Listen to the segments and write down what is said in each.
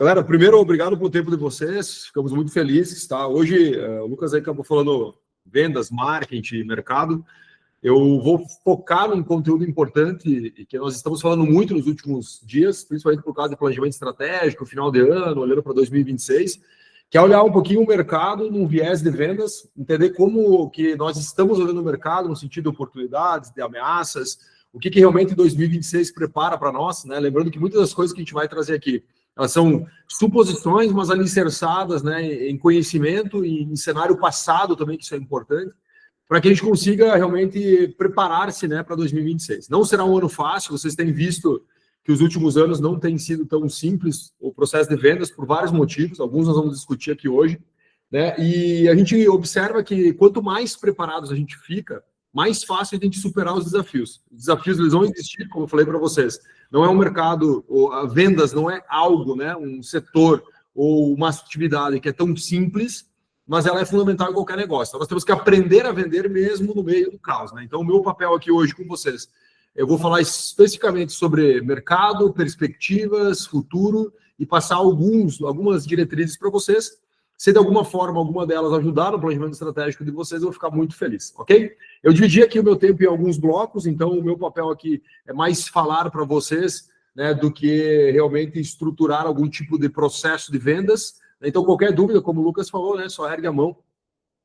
Galera, primeiro, obrigado pelo tempo de vocês. Ficamos muito felizes, tá? Hoje, o Lucas aí acabou falando vendas, marketing, mercado. Eu vou focar num conteúdo importante e que nós estamos falando muito nos últimos dias, principalmente por causa do planejamento estratégico, final de ano, olhando para 2026, que é olhar um pouquinho o mercado num viés de vendas, entender como que nós estamos olhando o mercado no sentido de oportunidades, de ameaças, o que realmente 2026 prepara para nós, né? Lembrando que muitas das coisas que a gente vai trazer aqui, elas são suposições, mas alicerçadas, né, em conhecimento e em cenário passado também, que isso é importante, para que a gente consiga realmente preparar-se, né, para 2026. Não será um ano fácil, vocês têm visto que os últimos anos não têm sido tão simples o processo de vendas por vários motivos, alguns nós vamos discutir aqui hoje, né, e a gente observa que quanto mais preparados a gente fica, mais fácil a gente superar os desafios. Os desafios eles vão existir, como eu falei para vocês. Não é um mercado, vendas não é algo, né, um setor ou uma atividade que é tão simples, mas ela é fundamental em qualquer negócio. Então, nós temos que aprender a vender mesmo no meio do caos, né? Então, o meu papel aqui hoje com vocês, eu vou falar especificamente sobre mercado, perspectivas, futuro e passar algumas diretrizes para vocês. Se de alguma forma, alguma delas ajudar no planejamento estratégico de vocês, eu vou ficar muito feliz, ok? Eu dividi aqui o meu tempo em alguns blocos, então o meu papel aqui é mais falar para vocês, né, do que realmente estruturar algum tipo de processo de vendas. Então, qualquer dúvida, como o Lucas falou, né, só ergue a mão,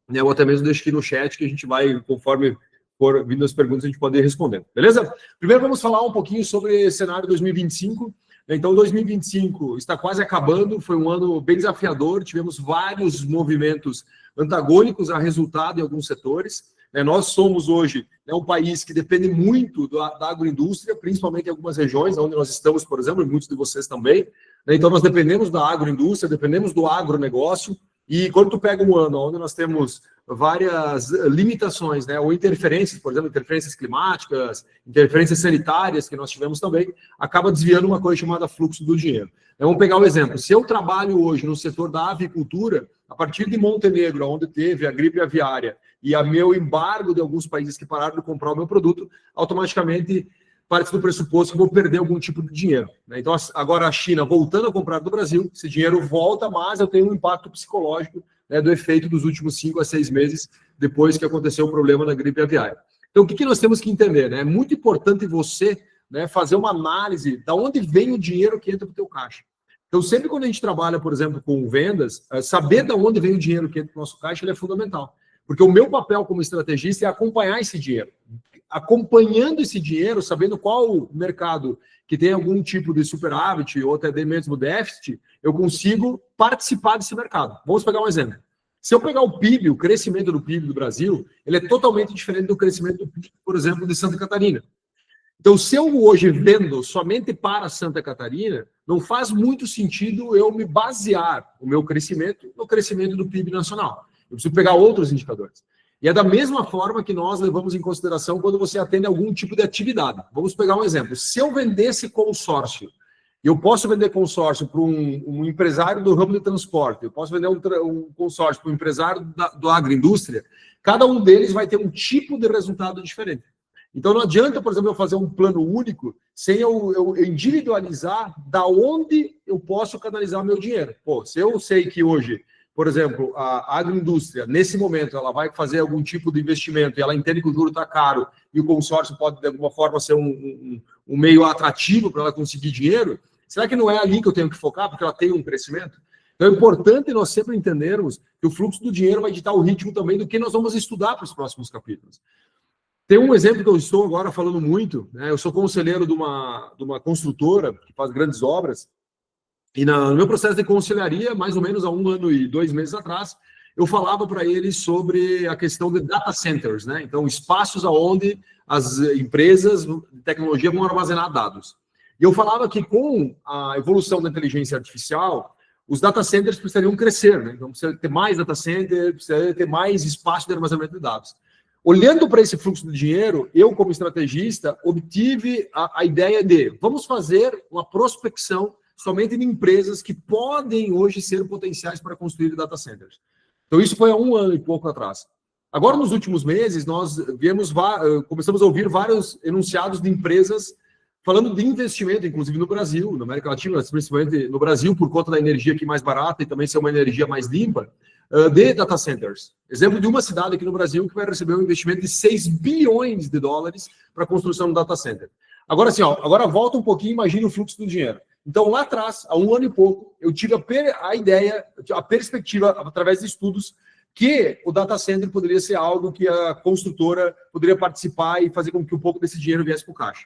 né, ou até mesmo deixa aqui no chat que a gente vai, conforme for vindo as perguntas, a gente pode ir respondendo, beleza? Primeiro, vamos falar um pouquinho sobre cenário 2025. Então, 2025 está quase acabando, foi um ano bem desafiador, tivemos vários movimentos antagônicos a resultado em alguns setores. Nós somos hoje um país que depende muito da agroindústria, principalmente em algumas regiões, onde nós estamos, por exemplo, e muitos de vocês também. Então, nós dependemos da agroindústria, dependemos do agronegócio, e quando tu pega um ano onde nós temos várias limitações, né, ou interferências, por exemplo, interferências climáticas, interferências sanitárias que nós tivemos também, acaba desviando uma coisa chamada fluxo do dinheiro. Vamos pegar um exemplo. Se eu trabalho hoje no setor da avicultura, a partir de Montenegro, onde teve a gripe aviária e a meu embargo de alguns países que pararam de comprar o meu produto, automaticamente parte do pressuposto que vou perder algum tipo de dinheiro. Então, agora a China voltando a comprar do Brasil, esse dinheiro volta, mas eu tenho um impacto psicológico, né, do efeito dos últimos 5 a 6 meses depois que aconteceu o problema da gripe aviária. Então, o que nós temos que entender? Né? É muito importante você, né, fazer uma análise de onde vem o dinheiro que entra para o teu caixa. Então, sempre quando a gente trabalha, por exemplo, com vendas, saber de onde vem o dinheiro que entra para o nosso caixa ele é fundamental. Porque o meu papel como estrategista é acompanhar esse dinheiro. Acompanhando esse dinheiro, sabendo qual mercado que tem algum tipo de superávit ou até mesmo déficit, eu consigo participar desse mercado. Vamos pegar um exemplo. Se eu pegar o PIB, o crescimento do PIB do Brasil, ele é totalmente diferente do crescimento do PIB, por exemplo, de Santa Catarina. Então, se eu hoje vendo somente para Santa Catarina, não faz muito sentido eu me basear o meu crescimento no crescimento do PIB nacional. Eu preciso pegar outros indicadores. E é da mesma forma que nós levamos em consideração quando você atende algum tipo de atividade. Vamos pegar um exemplo. Se eu vendesse consórcio, eu posso vender consórcio para um empresário do ramo de transporte, eu posso vender um consórcio para um empresário da agroindústria, cada um deles vai ter um tipo de resultado diferente. Então não adianta, por exemplo, eu fazer um plano único sem eu individualizar da onde eu posso canalizar meu dinheiro. Pô, se eu sei que hoje, por exemplo, a agroindústria, nesse momento, ela vai fazer algum tipo de investimento e ela entende que o juro está caro e o consórcio pode, de alguma forma, ser um meio atrativo para ela conseguir dinheiro, será que não é ali que eu tenho que focar, porque ela tem um crescimento? Então é importante nós sempre entendermos que o fluxo do dinheiro vai ditar o ritmo também do que nós vamos estudar para os próximos capítulos. Tem um exemplo que eu estou agora falando muito, né? Eu sou conselheiro de uma construtora que faz grandes obras, e no meu processo de conselharia, mais ou menos há 1 ano e 2 meses atrás, eu falava para eles sobre a questão de data centers, né? Então, espaços onde as empresas de tecnologia vão armazenar dados. E eu falava que com a evolução da inteligência artificial, os data centers precisariam crescer, né? Então, precisa ter mais data center, precisa ter mais espaço de armazenamento de dados. Olhando para esse fluxo de dinheiro, eu, como estrategista, obtive a ideia de vamos fazer uma prospecção somente de empresas que podem hoje ser potenciais para construir data centers. Então, isso foi há 1 ano e pouco atrás. Agora, nos últimos meses, nós começamos a ouvir vários enunciados de empresas falando de investimento, inclusive no Brasil, na América Latina, principalmente no Brasil, por conta da energia aqui mais barata e também ser uma energia mais limpa, de data centers. Exemplo de uma cidade aqui no Brasil que vai receber um investimento de 6 bilhões de dólares para a construção de data center. Agora, assim, agora volta um pouquinho e imagine o fluxo do dinheiro. Então, lá atrás, há 1 ano e pouco, eu tive a ideia, a perspectiva, através de estudos, que o data center poderia ser algo que a construtora poderia participar e fazer com que um pouco desse dinheiro viesse para o caixa.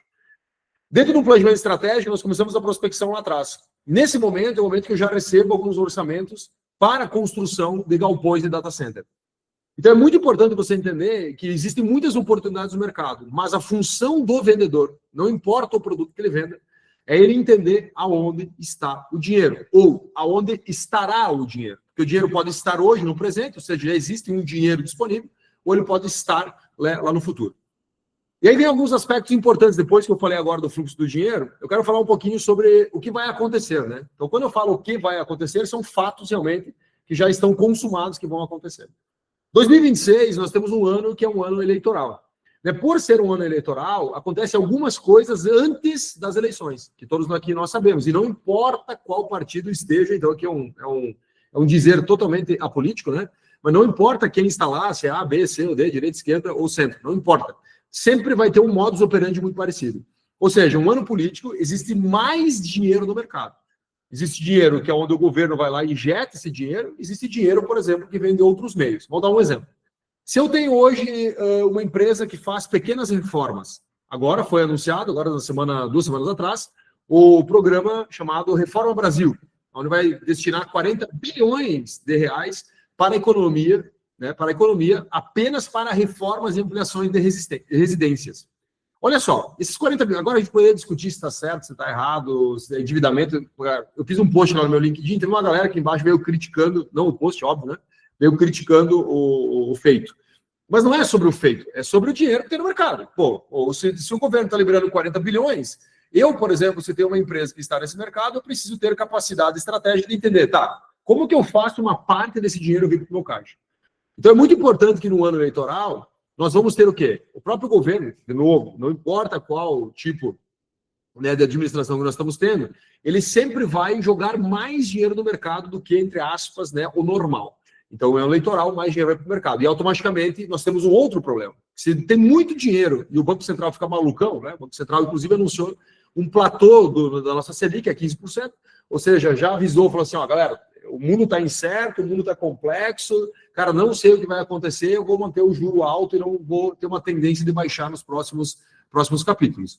Dentro do planejamento estratégico, nós começamos a prospecção lá atrás. Nesse momento, é o momento que eu já recebo alguns orçamentos para a construção de galpões de data center. Então, é muito importante você entender que existem muitas oportunidades no mercado, mas a função do vendedor, não importa o produto que ele venda, é ele entender aonde está o dinheiro, ou aonde estará o dinheiro. Porque o dinheiro pode estar hoje no presente, ou seja, já existe um dinheiro disponível, ou ele pode estar lá no futuro. E aí vem alguns aspectos importantes, depois que eu falei agora do fluxo do dinheiro, eu quero falar um pouquinho sobre o que vai acontecer, né? Então, quando eu falo o que vai acontecer, são fatos realmente que já estão consumados, que vão acontecer. 2026, nós temos um ano que é um ano eleitoral. Por ser um ano eleitoral, acontecem algumas coisas antes das eleições, que todos aqui nós sabemos, e não importa qual partido esteja, então aqui é um dizer totalmente apolítico, né? Mas não importa quem está lá, se é A, B, C ou D, direita, esquerda ou centro, não importa. Sempre vai ter um modus operandi muito parecido. Ou seja, um ano político, existe mais dinheiro no mercado. Existe dinheiro que é onde o governo vai lá e injeta esse dinheiro. Existe dinheiro, por exemplo, que vem de outros meios. Vou dar um exemplo. Se eu tenho hoje uma empresa que faz pequenas reformas, agora foi anunciado, agora duas semanas atrás, o programa chamado Reforma Brasil, onde vai destinar 40 bilhões de reais para a economia, né, apenas para reformas e ampliações de residências. Olha só, esses 40 bilhões, agora a gente poderia discutir se está certo, se está errado, se é endividamento. Eu fiz um post lá no meu LinkedIn, tem uma galera aqui embaixo veio criticando, não o post, óbvio, né? Veio criticando o feito. Mas não é sobre o feito, é sobre o dinheiro que tem no mercado. Pô, se o governo está liberando 40 bilhões, eu, por exemplo, se tenho uma empresa que está nesse mercado, eu preciso ter capacidade estratégica de entender, tá, como que eu faço uma parte desse dinheiro vir para o meu caixa? Então é muito importante que no ano eleitoral nós vamos ter o quê? O próprio governo, de novo, não importa qual tipo, né, de administração que nós estamos tendo, ele sempre vai jogar mais dinheiro no mercado do que, entre aspas, né, o normal. Então, é um eleitoral, mais dinheiro vai para o mercado. E, automaticamente, nós temos um outro problema. Se tem muito dinheiro e o Banco Central fica malucão, né? O Banco Central, inclusive, anunciou um platô da nossa Selic, que é 15%, ou seja, já avisou, falou assim, ó, galera, o mundo está incerto, o mundo está complexo, cara, não sei o que vai acontecer, eu vou manter o juro alto e não vou ter uma tendência de baixar nos próximos capítulos.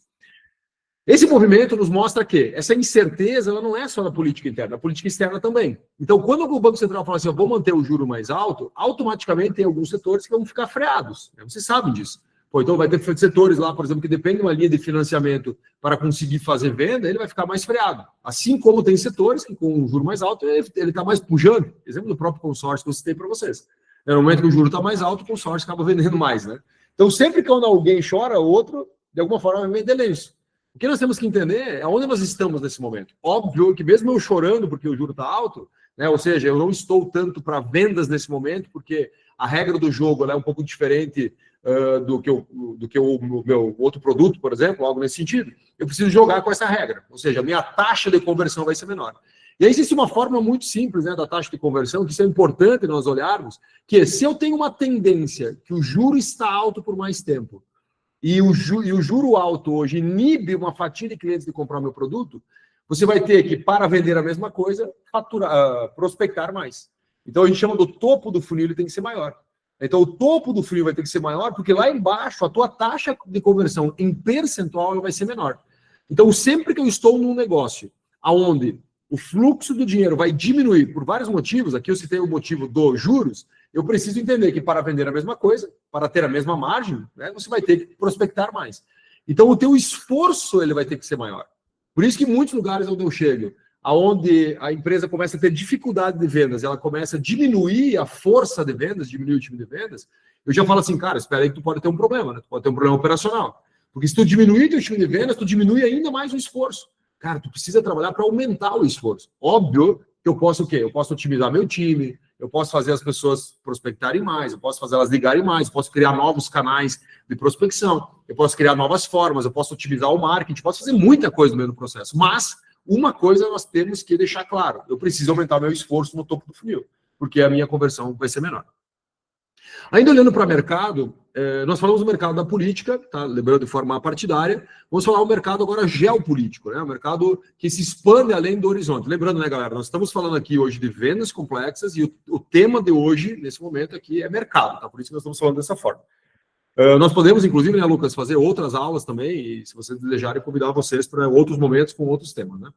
Esse movimento nos mostra que essa incerteza ela não é só na política interna, na política externa também. Então, quando o Banco Central fala assim, eu vou manter o juro mais alto, automaticamente tem alguns setores que vão ficar freados. Né? Vocês sabem disso. Pô, então vai ter setores lá, por exemplo, que dependem de uma linha de financiamento para conseguir fazer venda, ele vai ficar mais freado. Assim como tem setores que com o juro mais alto, ele está mais pujante. Exemplo do próprio consórcio que eu citei para vocês. No momento que o juro está mais alto, o consórcio acaba vendendo mais. Né? Então, sempre que quando alguém chora, o outro, de alguma forma, vai vender lenço. O que nós temos que entender é onde nós estamos nesse momento. Óbvio que mesmo eu chorando porque o juro está alto, né, ou seja, eu não estou tanto para vendas nesse momento, porque a regra do jogo ela é um pouco diferente do que o meu outro produto, por exemplo, algo nesse sentido. Eu preciso jogar com essa regra, ou seja, a minha taxa de conversão vai ser menor. E aí existe uma forma muito simples, né, da taxa de conversão, que isso é importante nós olharmos, que é, se eu tenho uma tendência que o juro está alto por mais tempo, e o juro alto hoje inibe uma fatia de clientes de comprar meu produto, você vai ter que, para vender a mesma coisa, prospectar mais. Então, a gente chama do topo do funil, ele tem que ser maior. Então, o topo do funil vai ter que ser maior, porque lá embaixo, a tua taxa de conversão em percentual ela vai ser menor. Então, sempre que eu estou num negócio onde o fluxo do dinheiro vai diminuir por vários motivos, aqui eu citei o motivo dos juros, eu preciso entender que para vender a mesma coisa, para ter a mesma margem, né, você vai ter que prospectar mais. Então, o teu esforço ele vai ter que ser maior. Por isso que em muitos lugares onde eu chego, onde a empresa começa a ter dificuldade de vendas, ela começa a diminuir a força de vendas, diminuir o time de vendas, eu já falo assim, cara, espera aí que tu pode ter um problema, né? Tu pode ter um problema operacional. Porque se tu diminuir teu time de vendas, tu diminui ainda mais o esforço. Cara, tu precisa trabalhar para aumentar o esforço. Óbvio que eu posso o quê? Eu posso otimizar meu time, eu posso fazer as pessoas prospectarem mais, eu posso fazer elas ligarem mais, eu posso criar novos canais de prospecção, eu posso criar novas formas, eu posso otimizar o marketing, posso fazer muita coisa no meio do processo. Mas uma coisa nós temos que deixar claro, eu preciso aumentar meu esforço no topo do funil, porque a minha conversão vai ser menor. Ainda olhando para o mercado, nós falamos do mercado da política, tá? Lembrando de forma partidária, vamos falar do mercado agora geopolítico, né? O mercado que se expande além do horizonte. Lembrando, né, galera, nós estamos falando aqui hoje de vendas complexas e o tema de hoje, nesse momento aqui, é mercado, tá? Por isso que nós estamos falando dessa forma. Nós podemos, inclusive, né, Lucas, fazer outras aulas também, e se vocês desejarem, convidar vocês para outros momentos com outros temas, né?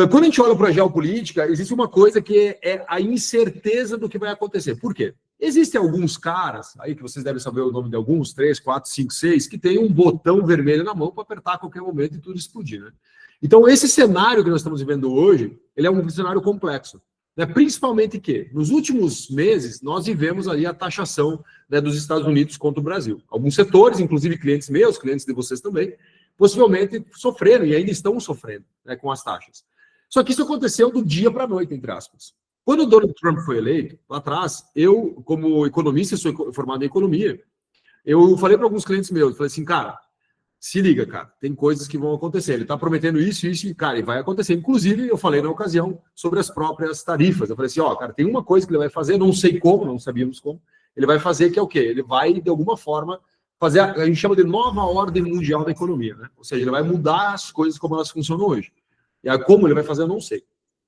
Quando a gente olha para a geopolítica, existe uma coisa que é a incerteza do que vai acontecer. Por quê? Existem alguns caras, aí que vocês devem saber o nome de alguns, 3, 4, 5, 6, que tem um botão vermelho na mão para apertar a qualquer momento e tudo explodir, né? Então, esse cenário que nós estamos vivendo hoje, ele é um cenário complexo. Né? Principalmente que, nos últimos meses, nós vivemos ali a taxação, né, dos Estados Unidos contra o Brasil. Alguns setores, inclusive clientes meus, clientes de vocês também, possivelmente sofreram e ainda estão sofrendo, né, com as taxas. Só que isso aconteceu do dia para a noite, entre aspas. Quando o Donald Trump foi eleito, lá atrás, eu, como economista, sou formado em economia, eu falei para alguns clientes meus, falei assim, cara, se liga, cara, tem coisas que vão acontecer. Ele está prometendo isso, e, cara, e vai acontecer. Inclusive, eu falei na ocasião sobre as próprias tarifas. Eu falei assim, ó, cara, tem uma coisa que ele vai fazer, não sei como, não sabíamos como, ele vai fazer, que é o quê? Ele vai, de alguma forma, fazer, a gente chama de nova ordem mundial da economia, né? Ou seja, ele vai mudar as coisas como elas funcionam hoje. E aí, como ele vai fazer, eu não sei.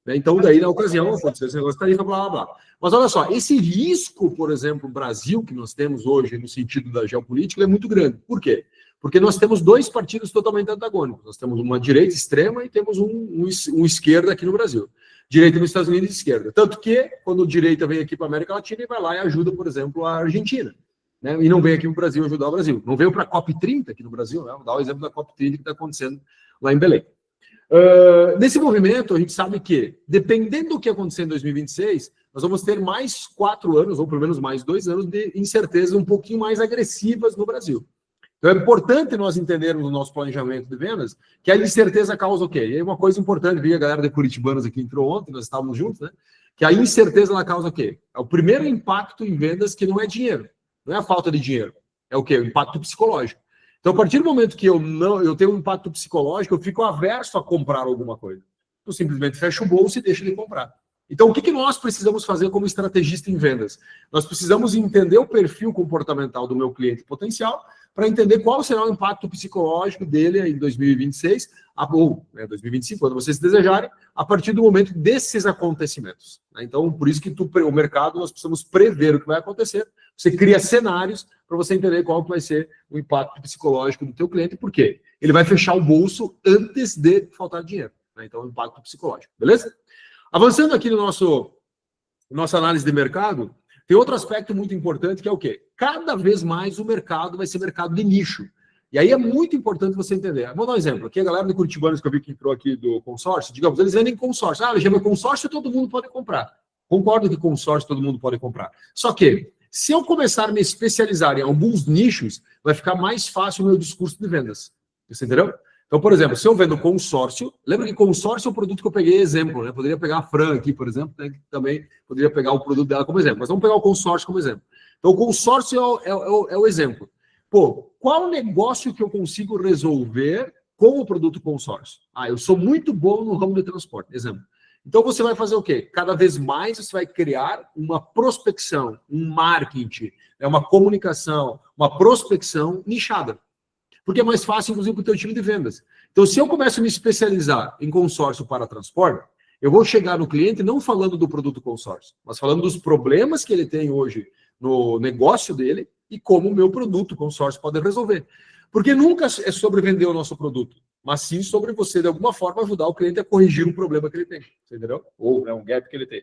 Então, daí, na ocasião, aconteceu esse negócio de tarifa, blá, blá, blá. Mas olha só, esse risco, por exemplo, Brasil, que nós temos hoje no sentido da geopolítica, é muito grande. Por quê? Porque nós temos dois partidos totalmente antagônicos. Nós temos uma direita extrema e temos um esquerda aqui no Brasil. Direita nos Estados Unidos e esquerda. Tanto que, quando a direita vem aqui para a América Latina, ele vai lá e ajuda, por exemplo, a Argentina. Né? E não vem aqui para o Brasil ajudar o Brasil. Não veio para a COP30 aqui no Brasil, né? Vou dar o exemplo da COP30 que está acontecendo lá em Belém. Nesse movimento, a gente sabe que, dependendo do que acontecer em 2026, nós vamos ter mais 4 anos, ou pelo menos mais 2 anos, de incertezas um pouquinho mais agressivas no Brasil. Então, é importante nós entendermos no nosso planejamento de vendas que a incerteza causa o quê? E aí uma coisa importante, vi a galera de Curitibanos aqui entrou ontem, nós estávamos juntos, né? Que a incerteza ela causa o quê? É o primeiro impacto em vendas que não é dinheiro, não é a falta de dinheiro, é o quê? O impacto psicológico. Então, a partir do momento que eu tenho um impacto psicológico, eu fico averso a comprar alguma coisa. Eu simplesmente fecho o bolso e deixo de comprar. Então, o que nós precisamos fazer como estrategista em vendas? Nós precisamos entender o perfil comportamental do meu cliente potencial para entender qual será o impacto psicológico dele em 2026 ou 2025, quando vocês desejarem, a partir do momento desses acontecimentos. Então, por isso que o mercado, nós precisamos prever o que vai acontecer. Você cria cenários para você entender qual vai ser o impacto psicológico do teu cliente, por quê? Ele vai fechar o bolso antes de faltar dinheiro. Então, o impacto psicológico, beleza? Avançando aqui no nossa análise de mercado, tem outro aspecto muito importante que é o quê? Cada vez mais o mercado vai ser mercado de nicho. E aí é muito importante você entender. Vou dar um exemplo. Aqui a galera de Curitibanos que eu vi que entrou aqui do consórcio, digamos, eles vendem consórcio. Ah, Alexandre, consórcio todo mundo pode comprar. Concordo que consórcio todo mundo pode comprar. Só que, se eu começar a me especializar em alguns nichos, vai ficar mais fácil o meu discurso de vendas. Você entendeu? Então, por exemplo, se eu vendo consórcio, lembra que consórcio é o produto que eu peguei exemplo, né? Poderia pegar a Fran aqui, por exemplo, né? Que também poderia pegar o produto dela como exemplo. Mas vamos pegar o consórcio como exemplo. Então, o consórcio é o exemplo. Pô, qual negócio que eu consigo resolver com o produto consórcio? Ah, eu sou muito bom no ramo de transporte, exemplo. Então, você vai fazer o quê? Cada vez mais você vai criar uma prospecção, um marketing, uma comunicação, uma prospecção nichada. Porque é mais fácil, inclusive, para o teu time de vendas. Então, se eu começo a me especializar em consórcio para transporte, eu vou chegar no cliente não falando do produto consórcio, mas falando dos problemas que ele tem hoje no negócio dele e como o meu produto consórcio pode resolver. Porque nunca é sobre vender o nosso produto, mas sim sobre você, de alguma forma, ajudar o cliente a corrigir um problema que ele tem. Você entendeu? Ou um gap que ele tem.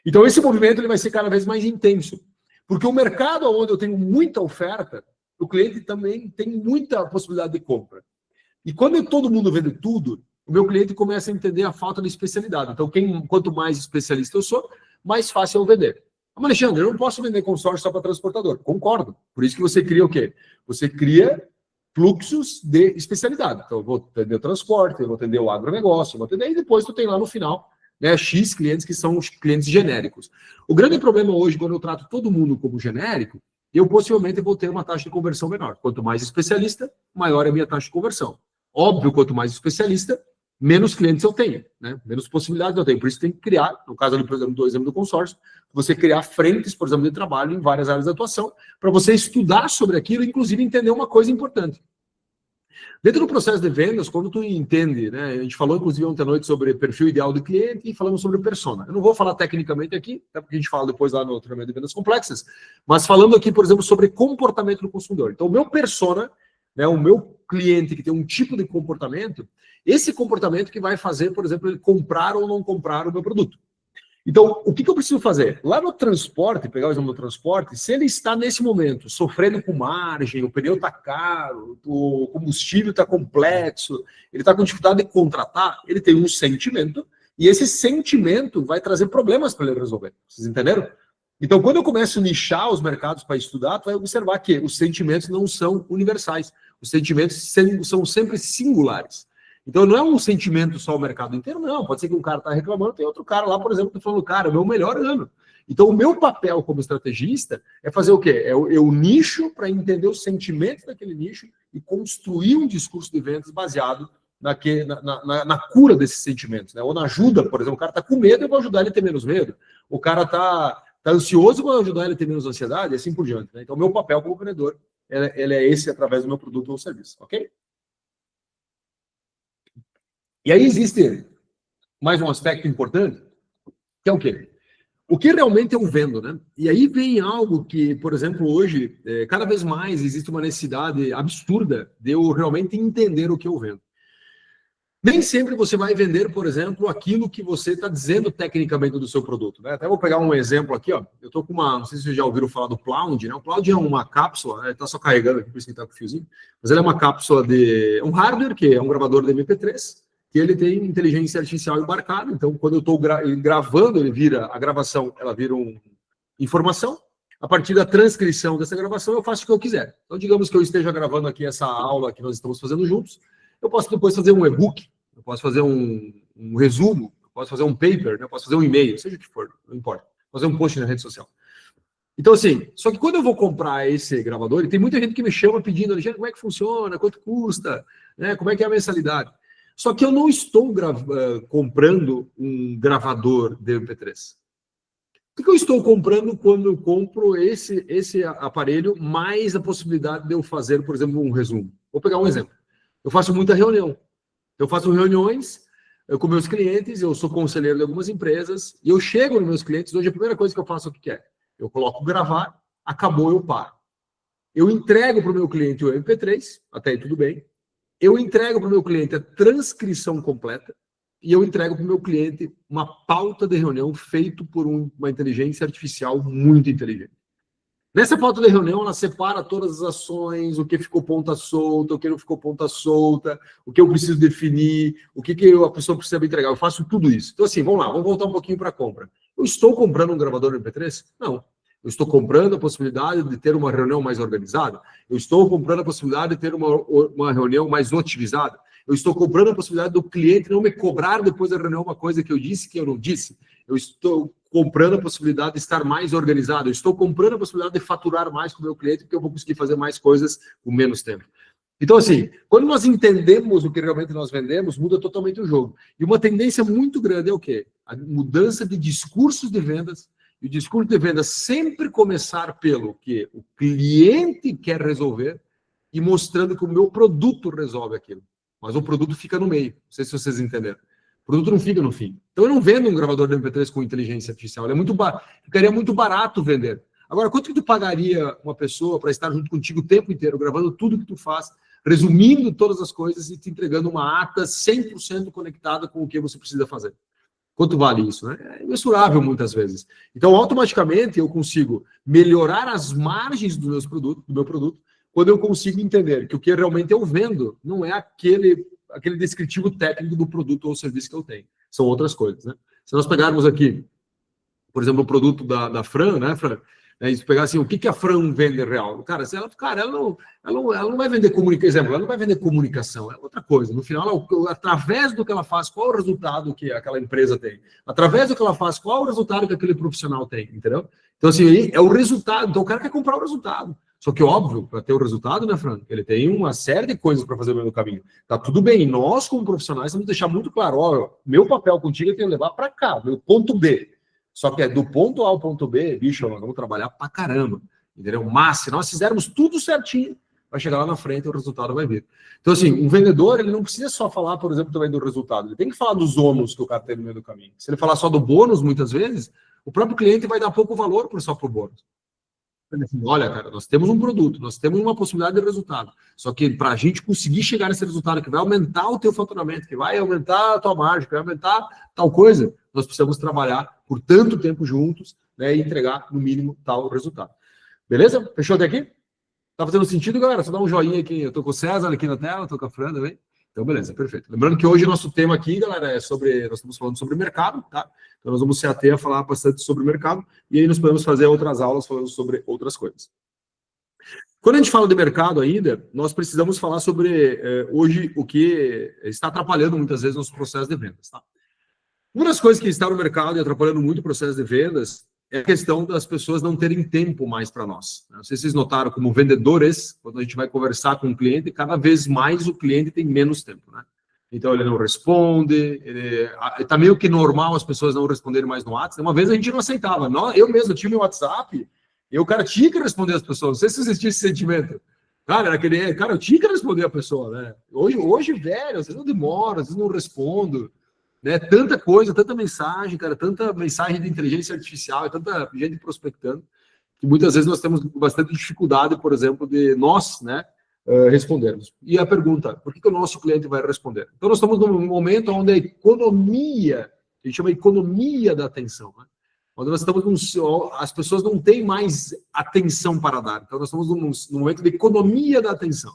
Então, esse movimento ele vai ser cada vez mais intenso. Porque o mercado onde eu tenho muita oferta, o cliente também tem muita possibilidade de compra. E quando todo mundo vende tudo, o meu cliente começa a entender a falta de especialidade. Então, quanto mais especialista eu sou, mais fácil eu vender. Mas, Alexandre, eu não posso vender consórcio só para transportador. Concordo. Por isso que você cria o quê? Você cria fluxos de especialidade. Então, eu vou atender o transporte, eu vou atender o agronegócio, eu vou atender, e depois tu tem lá no final né, X clientes que são os clientes genéricos. O grande problema hoje, quando eu trato todo mundo como genérico, eu possivelmente vou ter uma taxa de conversão menor. Quanto mais especialista, maior é a minha taxa de conversão. Óbvio, quanto mais especialista, menos clientes eu tenho, né? Menos possibilidades eu tenho. Por isso tem que criar, no caso ali, por exemplo, do exemplo do consórcio, você criar frentes, por exemplo, de trabalho em várias áreas de atuação, para você estudar sobre aquilo, inclusive entender uma coisa importante. Dentro do processo de vendas, quando tu entende, né? A gente falou, inclusive, ontem à noite sobre perfil ideal do cliente e falamos sobre persona. Eu não vou falar tecnicamente aqui, até porque a gente fala depois lá no treinamento de vendas complexas, mas falando aqui, por exemplo, sobre comportamento do consumidor. Então, o meu persona, né, o meu cliente que tem um tipo de comportamento, esse comportamento que vai fazer, por exemplo, ele comprar ou não comprar o meu produto. Então, o que eu preciso fazer? Lá no transporte, pegar o exemplo do transporte, se ele está nesse momento sofrendo com margem, o pneu está caro, o combustível está complexo, ele está com dificuldade de contratar, ele tem um sentimento, e esse sentimento vai trazer problemas para ele resolver. Vocês entenderam? Então, quando eu começo a nichar os mercados para estudar, tu vai observar que os sentimentos não são universais. Os sentimentos são sempre singulares. Então, não é um sentimento só o mercado inteiro, não. Pode ser que um cara está reclamando, tem outro cara lá, por exemplo, que está falando, cara, é o meu melhor ano. Então, o meu papel como estrategista é fazer o quê? Eu nicho para entender os sentimentos daquele nicho e construir um discurso de vendas baseado na cura desses sentimentos, né? Ou na ajuda, por exemplo, o cara está com medo, eu vou ajudar ele a ter menos medo. O cara está ansioso, eu vou ajudar ele a ter menos ansiedade, e assim por diante, né? Então, o meu papel como vendedor, ele é esse através do meu produto ou serviço, ok? E aí existe mais um aspecto importante, que é o quê? O que realmente eu vendo, né? E aí vem algo que, por exemplo, hoje, cada vez mais existe uma necessidade absurda de eu realmente entender o que eu vendo. Nem sempre você vai vender, por exemplo, aquilo que você está dizendo tecnicamente do seu produto, né? Até vou pegar um exemplo aqui, ó. Eu estou com não sei se vocês já ouviram falar do Cloud, né? O Cloud é uma cápsula, né? Está só carregando aqui, por isso que está com o fiozinho, mas ele é uma cápsula de um hardware, que é um gravador de MP3, que ele tem inteligência artificial embarcada, então quando eu estou gravando, a gravação, ela vira uma informação, a partir da transcrição dessa gravação eu faço o que eu quiser. Então, digamos que eu esteja gravando aqui essa aula que nós estamos fazendo juntos, eu posso depois fazer um e-book, eu posso fazer um resumo, eu posso fazer um paper, né? Eu posso fazer um e-mail, seja o que for, não importa, fazer um post na rede social. Então, assim, só que quando eu vou comprar esse gravador, e tem muita gente que me chama pedindo, Alexandre, como é que funciona, quanto custa, né? Como é que é a mensalidade? Só que eu não estou comprando um gravador de MP3. O que eu estou comprando quando eu compro esse aparelho, mais a possibilidade de eu fazer, por exemplo, um resumo? Vou pegar um exemplo. Eu faço muita reunião. Eu faço reuniões com meus clientes, eu sou conselheiro de algumas empresas, e eu chego nos meus clientes, hoje a primeira coisa que eu faço, o que é? Eu coloco gravar, acabou, eu paro. Eu entrego para o meu cliente o MP3, até aí tudo bem. Eu entrego para o meu cliente a transcrição completa e eu entrego para o meu cliente uma pauta de reunião feita por uma inteligência artificial muito inteligente. Nessa pauta de reunião, ela separa todas as ações, o que ficou ponta solta, o que não ficou ponta solta, o que eu preciso definir, o que a pessoa precisa me entregar. Eu faço tudo isso. Então, assim, vamos lá, vamos voltar um pouquinho para a compra. Eu estou comprando um gravador MP3? Não. Eu estou comprando a possibilidade de ter uma reunião mais organizada? Eu estou comprando a possibilidade de ter uma reunião mais otimizada? Eu estou comprando a possibilidade do cliente não me cobrar depois da reunião uma coisa que eu disse que eu não disse? Eu estou comprando a possibilidade de estar mais organizado? Eu estou comprando a possibilidade de faturar mais com o meu cliente porque eu vou conseguir fazer mais coisas com menos tempo? Então, assim, quando nós entendemos o que realmente nós vendemos, muda totalmente o jogo. E uma tendência muito grande é o quê? A mudança de discursos de vendas. E o discurso de venda sempre começar pelo que o cliente quer resolver e mostrando que o meu produto resolve aquilo. Mas o produto fica no meio. Não sei se vocês entenderam. O produto não fica no fim. Então, eu não vendo um gravador de MP3 com inteligência artificial. Ele ficaria muito barato vender. Agora, quanto que tu pagaria uma pessoa para estar junto contigo o tempo inteiro, gravando tudo que tu faz, resumindo todas as coisas e te entregando uma ata 100% conectada com o que você precisa fazer? Quanto vale isso, né? É imensurável muitas vezes. Então, automaticamente, eu consigo melhorar as margens do meu produto, quando eu consigo entender que o que realmente eu vendo não é aquele descritivo técnico do produto ou serviço que eu tenho. São outras coisas, né? Se nós pegarmos aqui, por exemplo, o produto da Fran, né, Fran? Né? E se pegar assim, o que a Fran vende real? Cara, se ela não vai vender comunicação, ela não vai vender comunicação, é outra coisa. No final, através do que ela faz, qual é o resultado que aquela empresa tem? Através do que ela faz, qual é o resultado que aquele profissional tem, entendeu? Então, assim, é o resultado. Então, o cara quer comprar o resultado. Só que, óbvio, para ter o resultado, né, Fran? Ele tem uma série de coisas para fazer no meio do caminho. Tá tudo bem. Nós, como profissionais, temos que deixar muito claro: ó, meu papel contigo é que levar para cá, do ponto B. Só que é do ponto A ao ponto B, bicho, nós vamos trabalhar para caramba. Entendeu? Mas, se nós fizermos tudo certinho, vai chegar lá na frente e o resultado vai vir. Então, assim, um vendedor, ele não precisa só falar, por exemplo, também do resultado. Ele tem que falar dos ônus que o cara tem no meio do caminho. Se ele falar só do bônus, muitas vezes, o próprio cliente vai dar pouco valor só para o bônus. Olha, cara, nós temos um produto, nós temos uma possibilidade de resultado. Só que para a gente conseguir chegar nesse resultado que vai aumentar o teu faturamento, que vai aumentar a tua margem, que vai aumentar tal coisa, nós precisamos trabalhar por tanto tempo juntos, né, e entregar no mínimo tal resultado. Beleza? Fechou até aqui? Tá fazendo sentido, galera? Só dá um joinha aqui. Eu tô com o César aqui na tela, tô com a Fran também. Então, beleza, perfeito. Lembrando que hoje o nosso tema aqui, galera, nós estamos falando sobre mercado, tá? Então, nós vamos se ater a falar bastante sobre o mercado e aí nós podemos fazer outras aulas falando sobre outras coisas. Quando a gente fala de mercado ainda, nós precisamos falar sobre, hoje, o que está atrapalhando muitas vezes nosso processo de vendas, tá? Uma das coisas que está no mercado e atrapalhando muito o processo de vendas é a questão das pessoas não terem tempo mais para nós. Não sei se vocês notaram, como vendedores, quando a gente vai conversar com o cliente, cada vez mais o cliente tem menos tempo, né? Então ele não responde, tá meio que normal as pessoas não responderem mais no WhatsApp. Uma vez a gente não aceitava. Eu mesmo tinha meu WhatsApp e o cara tinha que responder as pessoas. Não sei se existia esse sentimento. Cara, eu tinha que responder a pessoa, né? Hoje, velho, às vezes eu demoro, às vezes não respondo. Né, tanta coisa, tanta mensagem, cara, tanta mensagem de inteligência artificial, tanta gente prospectando, que muitas vezes nós temos bastante dificuldade, por exemplo, de nós, né, respondermos. E a pergunta, por que o nosso cliente vai responder? Então, nós estamos num momento onde a economia, a gente chama economia da atenção, né? Onde nós estamos, as pessoas não têm mais atenção para dar. Então, nós estamos num momento de economia da atenção.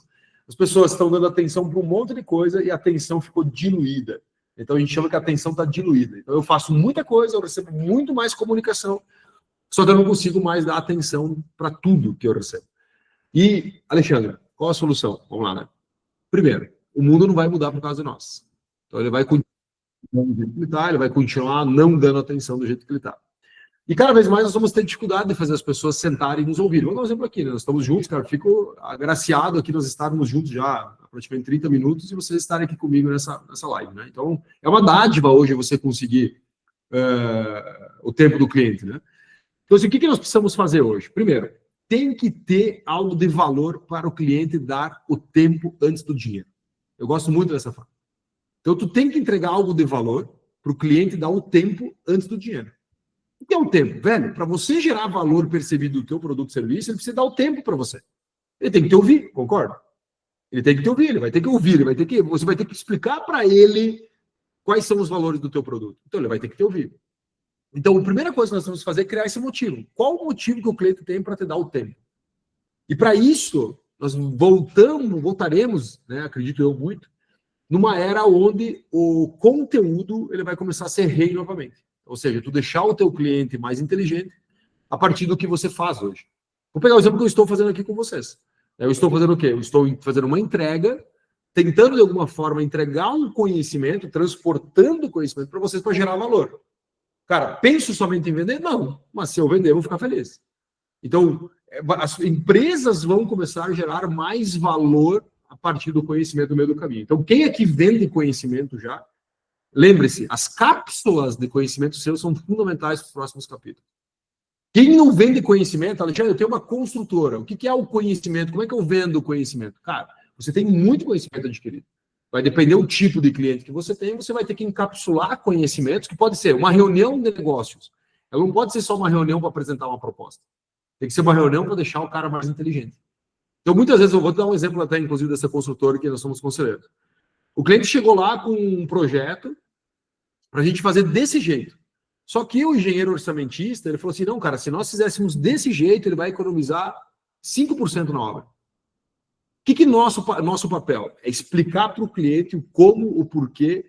As pessoas estão dando atenção para um monte de coisa e a atenção ficou diluída. Então, a gente chama que a atenção está diluída. Então, eu faço muita coisa, eu recebo muito mais comunicação, só que eu não consigo mais dar atenção para tudo que eu recebo. E, Alexandre, qual a solução? Vamos lá, né? Primeiro, o mundo não vai mudar por causa de nós. Então, ele vai continuar do jeito que ele está, ele vai continuar não dando atenção do jeito que ele está. E cada vez mais nós vamos ter dificuldade de fazer as pessoas sentarem e nos ouvirem. Vou dar um exemplo aqui, né? Nós estamos juntos, cara, fico agraciado aqui nós estarmos juntos já há praticamente 30 minutos e vocês estarem aqui comigo nessa live, né? Então, é uma dádiva hoje você conseguir o tempo do cliente, né? Então, assim, o que nós precisamos fazer hoje? Primeiro, tem que ter algo de valor para o cliente dar o tempo antes do dinheiro. Eu gosto muito dessa frase. Então, tu tem que entregar algo de valor para o cliente dar o tempo antes do dinheiro. O que é o tempo? Velho, para você gerar valor percebido do teu produto ou serviço, ele precisa dar o tempo para você. Ele tem que te ouvir, concorda? Ele tem que te ouvir, ele vai ter que ouvir, você vai ter que explicar para ele quais são os valores do teu produto. Então, ele vai ter que te ouvir. Então, a primeira coisa que nós temos que fazer é criar esse motivo. Qual o motivo que o cliente tem para te dar o tempo? E para isso, nós voltaremos, né, acredito eu muito, numa era onde o conteúdo ele vai começar a ser rei novamente. Ou seja, tu deixar o teu cliente mais inteligente a partir do que você faz hoje. Vou pegar o exemplo que eu estou fazendo aqui com vocês. Eu estou fazendo o quê? Eu estou fazendo uma entrega, tentando de alguma forma entregar um conhecimento, transportando conhecimento para vocês para gerar valor. Cara, penso somente em vender? Não. Mas se eu vender, eu vou ficar feliz. Então, as empresas vão começar a gerar mais valor a partir do conhecimento no meio do caminho. Então, quem aqui vende conhecimento já, lembre-se, as cápsulas de conhecimento seu são fundamentais para os próximos capítulos. Quem não vende conhecimento, Alexandre, eu tenho uma construtora. O que é o conhecimento? Como é que eu vendo o conhecimento? Cara, você tem muito conhecimento adquirido. Vai depender do tipo de cliente que você tem, você vai ter que encapsular conhecimentos, que pode ser uma reunião de negócios. Ela não pode ser só uma reunião para apresentar uma proposta. Tem que ser uma reunião para deixar o cara mais inteligente. Então, muitas vezes, eu vou dar um exemplo até, inclusive, dessa construtora que nós somos conselheiros. O cliente chegou lá com um projeto para a gente fazer desse jeito. Só que o engenheiro orçamentista, ele falou assim, não, cara, se nós fizéssemos desse jeito, ele vai economizar 5% na obra. O que nosso papel? É explicar para o cliente o como, o porquê,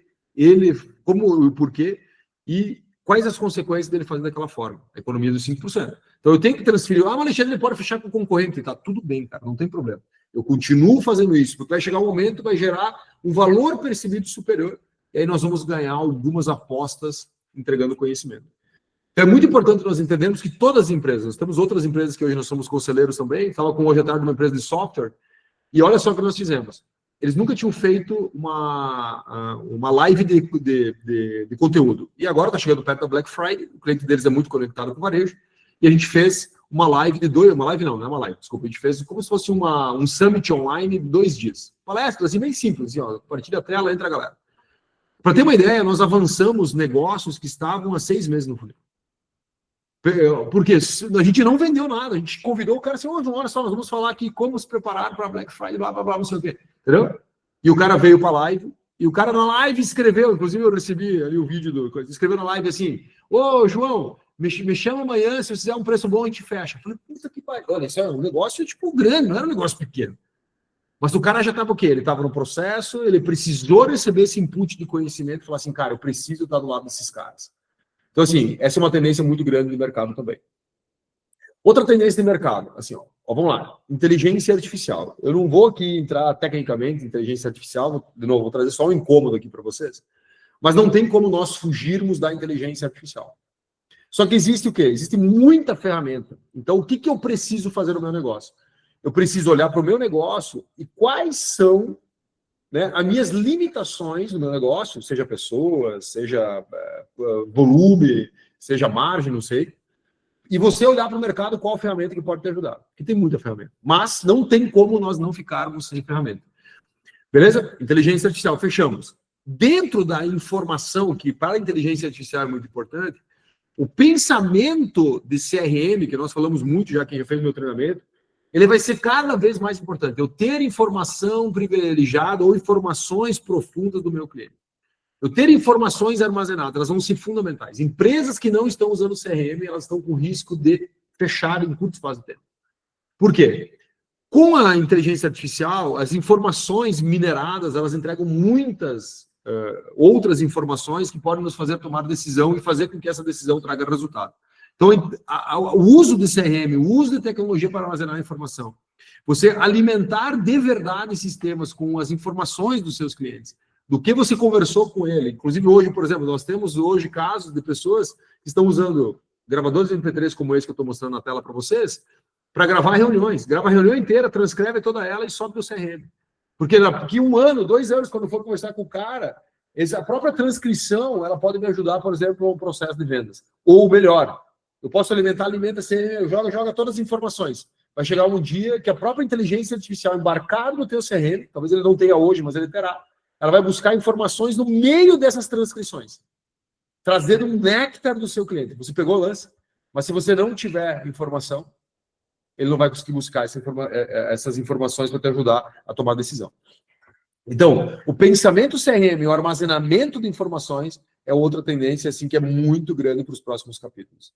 e quais as consequências dele fazer daquela forma? A economia dos 5%. Então eu tenho que transferir. Ah, mas Alexandre, ele pode fechar com o concorrente. Tá tudo bem, cara, não tem problema. Eu continuo fazendo isso, porque vai chegar um momento, vai gerar um valor percebido superior, e aí nós vamos ganhar algumas apostas entregando conhecimento. Então, é muito importante nós entendermos que todas as empresas, nós temos outras empresas que hoje nós somos conselheiros também, estava com hoje à tarde uma empresa de software, e olha só o que nós fizemos. Eles nunca tinham feito uma live de conteúdo. E agora está chegando perto da Black Friday, o cliente deles é muito conectado com o varejo, e a gente fez uma live de uma live não é uma live, desculpa, a gente fez como se fosse um summit online de 2 dias. Palestra, assim, bem simples, assim, ó, compartilha a tela, entra a galera. Para ter uma ideia, nós avançamos negócios que estavam há 6 meses no funil. Porque a gente não vendeu nada, a gente convidou o cara assim, olha só, nós vamos falar aqui como se preparar para Black Friday, blá, blá, blá, não sei o quê, entendeu? E o cara veio para a live, e o cara na live escreveu, inclusive eu recebi ali o vídeo escreveu na live assim, João, me chama amanhã, se você fizer um preço bom, a gente fecha. Eu falei, puta que pariu, olha, isso é um negócio tipo grande, não era um negócio pequeno. Mas o cara já estava o quê? Ele estava no processo, ele precisou receber esse input de conhecimento e falar assim, cara, eu preciso estar do lado desses caras. Então, assim, essa é uma tendência muito grande do mercado também. Outra tendência de mercado, assim, ó, vamos lá, inteligência artificial. Eu não vou aqui entrar tecnicamente em inteligência artificial, de novo, vou trazer só um incômodo aqui para vocês, mas não tem como nós fugirmos da inteligência artificial. Só que existe o quê? Existe muita ferramenta. Então, o que eu preciso fazer no meu negócio? Eu preciso olhar para o meu negócio e quais são, né, as minhas limitações no meu negócio, seja pessoas, seja volume, seja margem, não sei. E você olhar para o mercado qual ferramenta que pode te ajudar. Porque tem muita ferramenta. Mas não tem como nós não ficarmos sem ferramenta. Beleza? Inteligência artificial, fechamos. Dentro da informação, que para a inteligência artificial é muito importante, o pensamento de CRM, que nós falamos muito já, quem já fez meu treinamento, ele vai ser cada vez mais importante. Eu ter informação privilegiada ou informações profundas do meu cliente. Eu ter informações armazenadas, elas vão ser fundamentais. Empresas que não estão usando CRM, elas estão com risco de fechar em curto espaço de tempo. Por quê? Com a inteligência artificial, as informações mineradas, elas entregam muitas outras informações que podem nos fazer tomar decisão e fazer com que essa decisão traga resultado. Então, o uso de CRM, o uso de tecnologia para armazenar informação, você alimentar de verdade sistemas com as informações dos seus clientes, do que você conversou com ele. Inclusive, hoje, por exemplo, nós temos hoje casos de pessoas que estão usando gravadores de MP3 como esse que eu estou mostrando na tela para vocês, para gravar reuniões. Grava a reunião inteira, transcreve toda ela e sobe no CRM. Porque daqui 1 ano, 2 anos, quando for conversar com o cara, a própria transcrição, ela pode me ajudar, por exemplo, no processo de vendas. Ou melhor, eu posso alimenta CRM, joga todas as informações. Vai chegar um dia que a própria inteligência artificial embarcada no teu CRM, talvez ele não tenha hoje, mas ele terá, ela vai buscar informações no meio dessas transcrições, trazendo um néctar do seu cliente. Você pegou o lance, mas se você não tiver informação, ele não vai conseguir buscar essas informações para te ajudar a tomar decisão. Então, o pensamento CRM, o armazenamento de informações, é outra tendência assim que é muito grande para os próximos capítulos.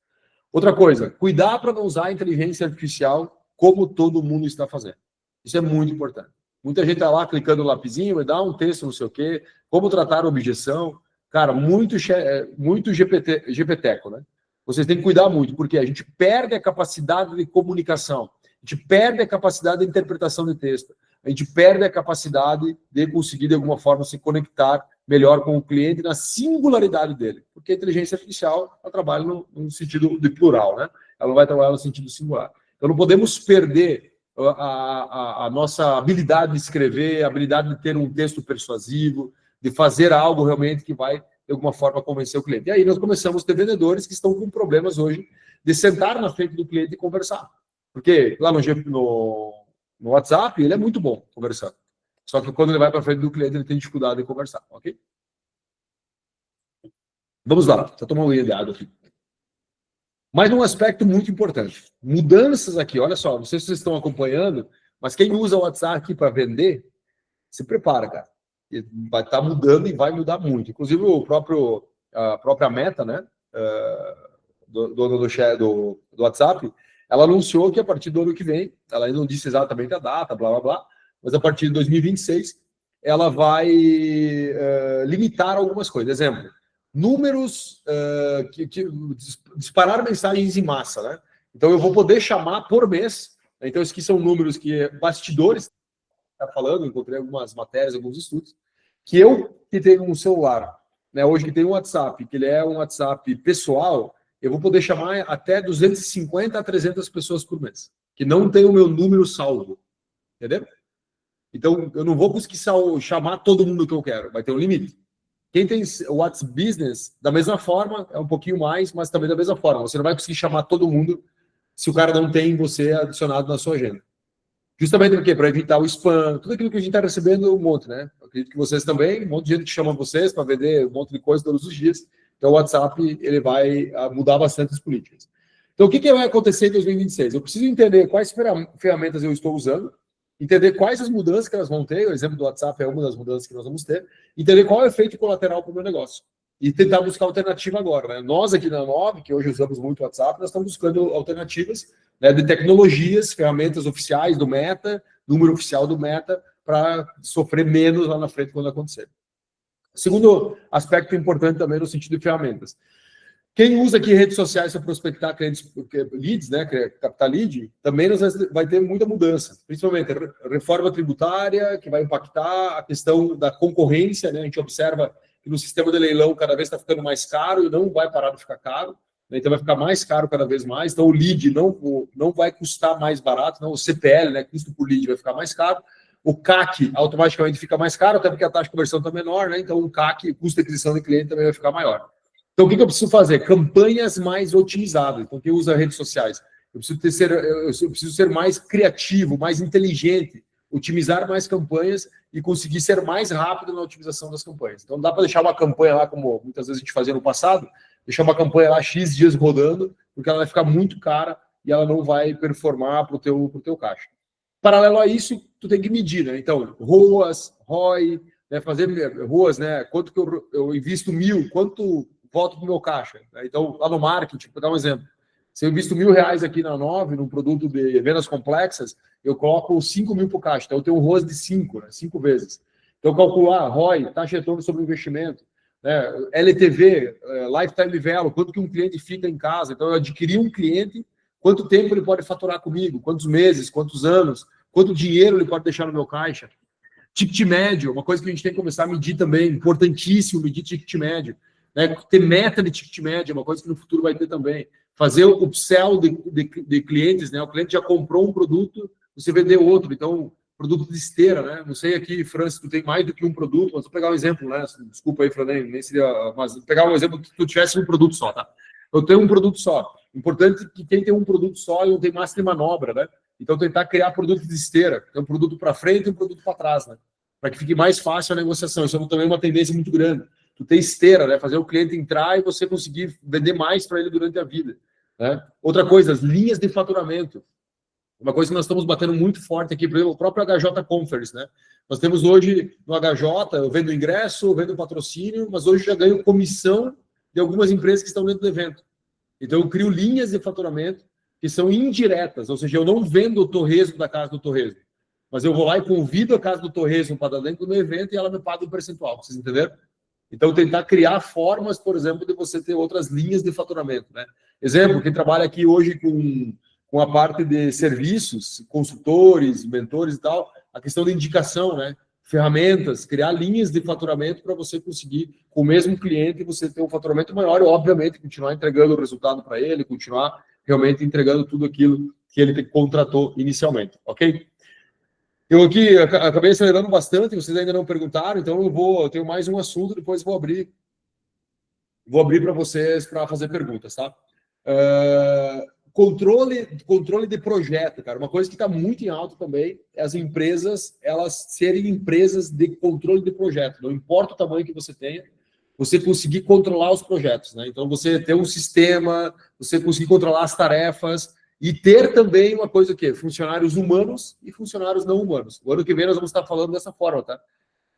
Outra coisa, cuidar para não usar a inteligência artificial como todo mundo está fazendo. Isso é muito importante. Muita gente está lá clicando no lapisinho e dá um texto, não sei o quê, como tratar a objeção. Cara, muito GPTeco, né? Vocês têm que cuidar muito, porque a gente perde a capacidade de comunicação, a gente perde a capacidade de interpretação de texto, a gente perde a capacidade de conseguir, de alguma forma, se conectar melhor com o cliente na singularidade dele. Porque a inteligência artificial, ela trabalha no sentido de plural, né? Ela não vai trabalhar no sentido singular. Então, não podemos perder a nossa habilidade de escrever, a habilidade de ter um texto persuasivo, de fazer algo realmente que vai, de alguma forma, convencer o cliente. E aí nós começamos a ter vendedores que estão com problemas hoje de sentar na frente do cliente e conversar. Porque lá no WhatsApp, ele é muito bom conversando. Só que quando ele vai para frente do cliente, ele tem dificuldade em conversar, ok? Vamos lá, deixa eu tomar um de água aqui. Mas um aspecto muito importante. Mudanças aqui, olha só, não sei se vocês estão acompanhando, mas quem usa o WhatsApp aqui para vender, se prepara, cara. Vai estar mudando e vai mudar muito. Inclusive, a própria Meta, né, do WhatsApp, ela anunciou que a partir do ano que vem, ela ainda não disse exatamente a data, blá, blá, blá, mas a partir de 2026, ela vai limitar algumas coisas. Exemplo, números que disparar mensagens em massa, né? Então eu vou poder chamar por mês. Então esses aqui são números que bastidores está falando, encontrei algumas matérias, alguns estudos, que eu que tenho um celular, né, hoje que tem um WhatsApp, que ele é um WhatsApp pessoal, eu vou poder chamar até 250 a 300 pessoas por mês, que não tem o meu número salvo, entendeu? Então, eu não vou conseguir chamar todo mundo que eu quero, vai ter um limite. Quem tem o WhatsApp Business, da mesma forma, é um pouquinho mais, mas também da mesma forma. Você não vai conseguir chamar todo mundo se o cara não tem você adicionado na sua agenda. Justamente porque para evitar o spam, tudo aquilo que a gente está recebendo um monte, né? Eu acredito que vocês também, um monte de gente que chama vocês para vender um monte de coisa todos os dias. Então o WhatsApp ele vai mudar bastante as políticas. Então o que vai acontecer em 2026? Eu preciso entender quais ferramentas eu estou usando, entender quais as mudanças que elas vão ter. O exemplo do WhatsApp é uma das mudanças que nós vamos ter. Entender qual é o efeito colateral para o meu negócio. E tentar buscar alternativa agora, né? Nós aqui na Nove, que hoje usamos muito o WhatsApp, nós estamos buscando alternativas, né, de tecnologias, ferramentas oficiais do Meta, número oficial do Meta, para sofrer menos lá na frente quando acontecer. Segundo aspecto importante também no sentido de ferramentas. Quem usa aqui redes sociais para prospectar clientes, leads, né, captar lead, também vai ter muita mudança, principalmente a reforma tributária, que vai impactar a questão da concorrência, né? A gente observa que no sistema de leilão cada vez está ficando mais caro e não vai parar de ficar caro, né? Então vai ficar mais caro cada vez mais. Então o lead não vai custar mais barato, não, o CPL, né, custo por lead, vai ficar mais caro. O CAC automaticamente fica mais caro, até porque a taxa de conversão está menor, né? Então o CAC, custo de aquisição de cliente, também vai ficar maior. Então o que eu preciso fazer? Campanhas mais otimizadas. Então quem usa redes sociais, eu preciso ser mais criativo, mais inteligente, otimizar mais campanhas e conseguir ser mais rápido na otimização das campanhas. Então, não dá para deixar uma campanha lá, como muitas vezes a gente fazia no passado, deixar uma campanha lá X dias rodando, porque ela vai ficar muito cara e ela não vai performar para o teu caixa. Paralelo a isso, tu tem que medir, né? Então, ROAS, ROI, né? Fazer ROAS, né? Quanto que eu invisto 1.000, quanto volta para o meu caixa? Né? Então, lá no marketing, vou dar um exemplo. Se eu invisto R$1.000 aqui na Nove, num produto de vendas complexas, eu coloco 5.000 para o caixa. Então, eu tenho um ROAS de 5, né? 5 vezes. Então, calcular ROI, taxa de retorno sobre o investimento, né? LTV, Lifetime Value, quanto que um cliente fica em casa. Então, eu adquiri um cliente, quanto tempo ele pode faturar comigo, quantos meses, quantos anos, quanto dinheiro ele pode deixar no meu caixa. Ticket médio, uma coisa que a gente tem que começar a medir também, importantíssimo, medir ticket médio. Né? Ter meta de ticket médio, é uma coisa que no futuro vai ter também. Fazer o upsell de clientes, né? O cliente já comprou um produto, você vender outro. Então, produto de esteira, né? Não sei aqui, Fran, se tu tem mais do que um produto, mas vou pegar um exemplo, né? Desculpa aí, Fran, nem seria... Mas vou pegar um exemplo que tu tivesse um produto só, tá? Eu tenho um produto só. Importante que quem tem um produto só não tem massa de manobra, né? Então, tentar criar produto de esteira. Tem um produto para frente e um produto para trás, né? Para que fique mais fácil a negociação. Isso é também uma tendência muito grande. Tu tem esteira, né? Fazer o cliente entrar e você conseguir vender mais para ele durante a vida. Né? Outra coisa, as linhas de faturamento. Uma coisa que nós estamos batendo muito forte aqui, por exemplo, o próprio HJ Conference, né? Nós temos hoje no HJ, eu vendo ingresso, eu vendo patrocínio, mas hoje já ganho comissão de algumas empresas que estão dentro do evento. Então eu crio linhas de faturamento que são indiretas, ou seja, eu não vendo o torresmo da casa do torresmo, mas eu vou lá e convido a casa do torresmo para dar dentro do meu evento e ela me paga um percentual, vocês entenderam? Então, tentar criar formas, por exemplo, de você ter outras linhas de faturamento, né? Exemplo, quem trabalha aqui hoje com a parte de serviços, consultores, mentores e tal, a questão da indicação, né? Ferramentas, criar linhas de faturamento para você conseguir, com o mesmo cliente, você ter um faturamento maior e, obviamente, continuar entregando o resultado para ele, continuar realmente entregando tudo aquilo que ele contratou inicialmente, ok? Eu aqui acabei acelerando bastante, vocês ainda não perguntaram, então eu tenho mais um assunto, depois vou abrir para vocês para fazer perguntas, tá? Controle de projeto, cara. Uma coisa que está muito em alta também é as empresas, elas serem empresas de controle de projeto. Não importa o tamanho que você tenha, você conseguir controlar os projetos, né? Então, você ter um sistema, você conseguir controlar as tarefas, e ter também uma coisa que funcionários humanos e funcionários não humanos. O ano que vem nós vamos estar falando dessa forma, tá?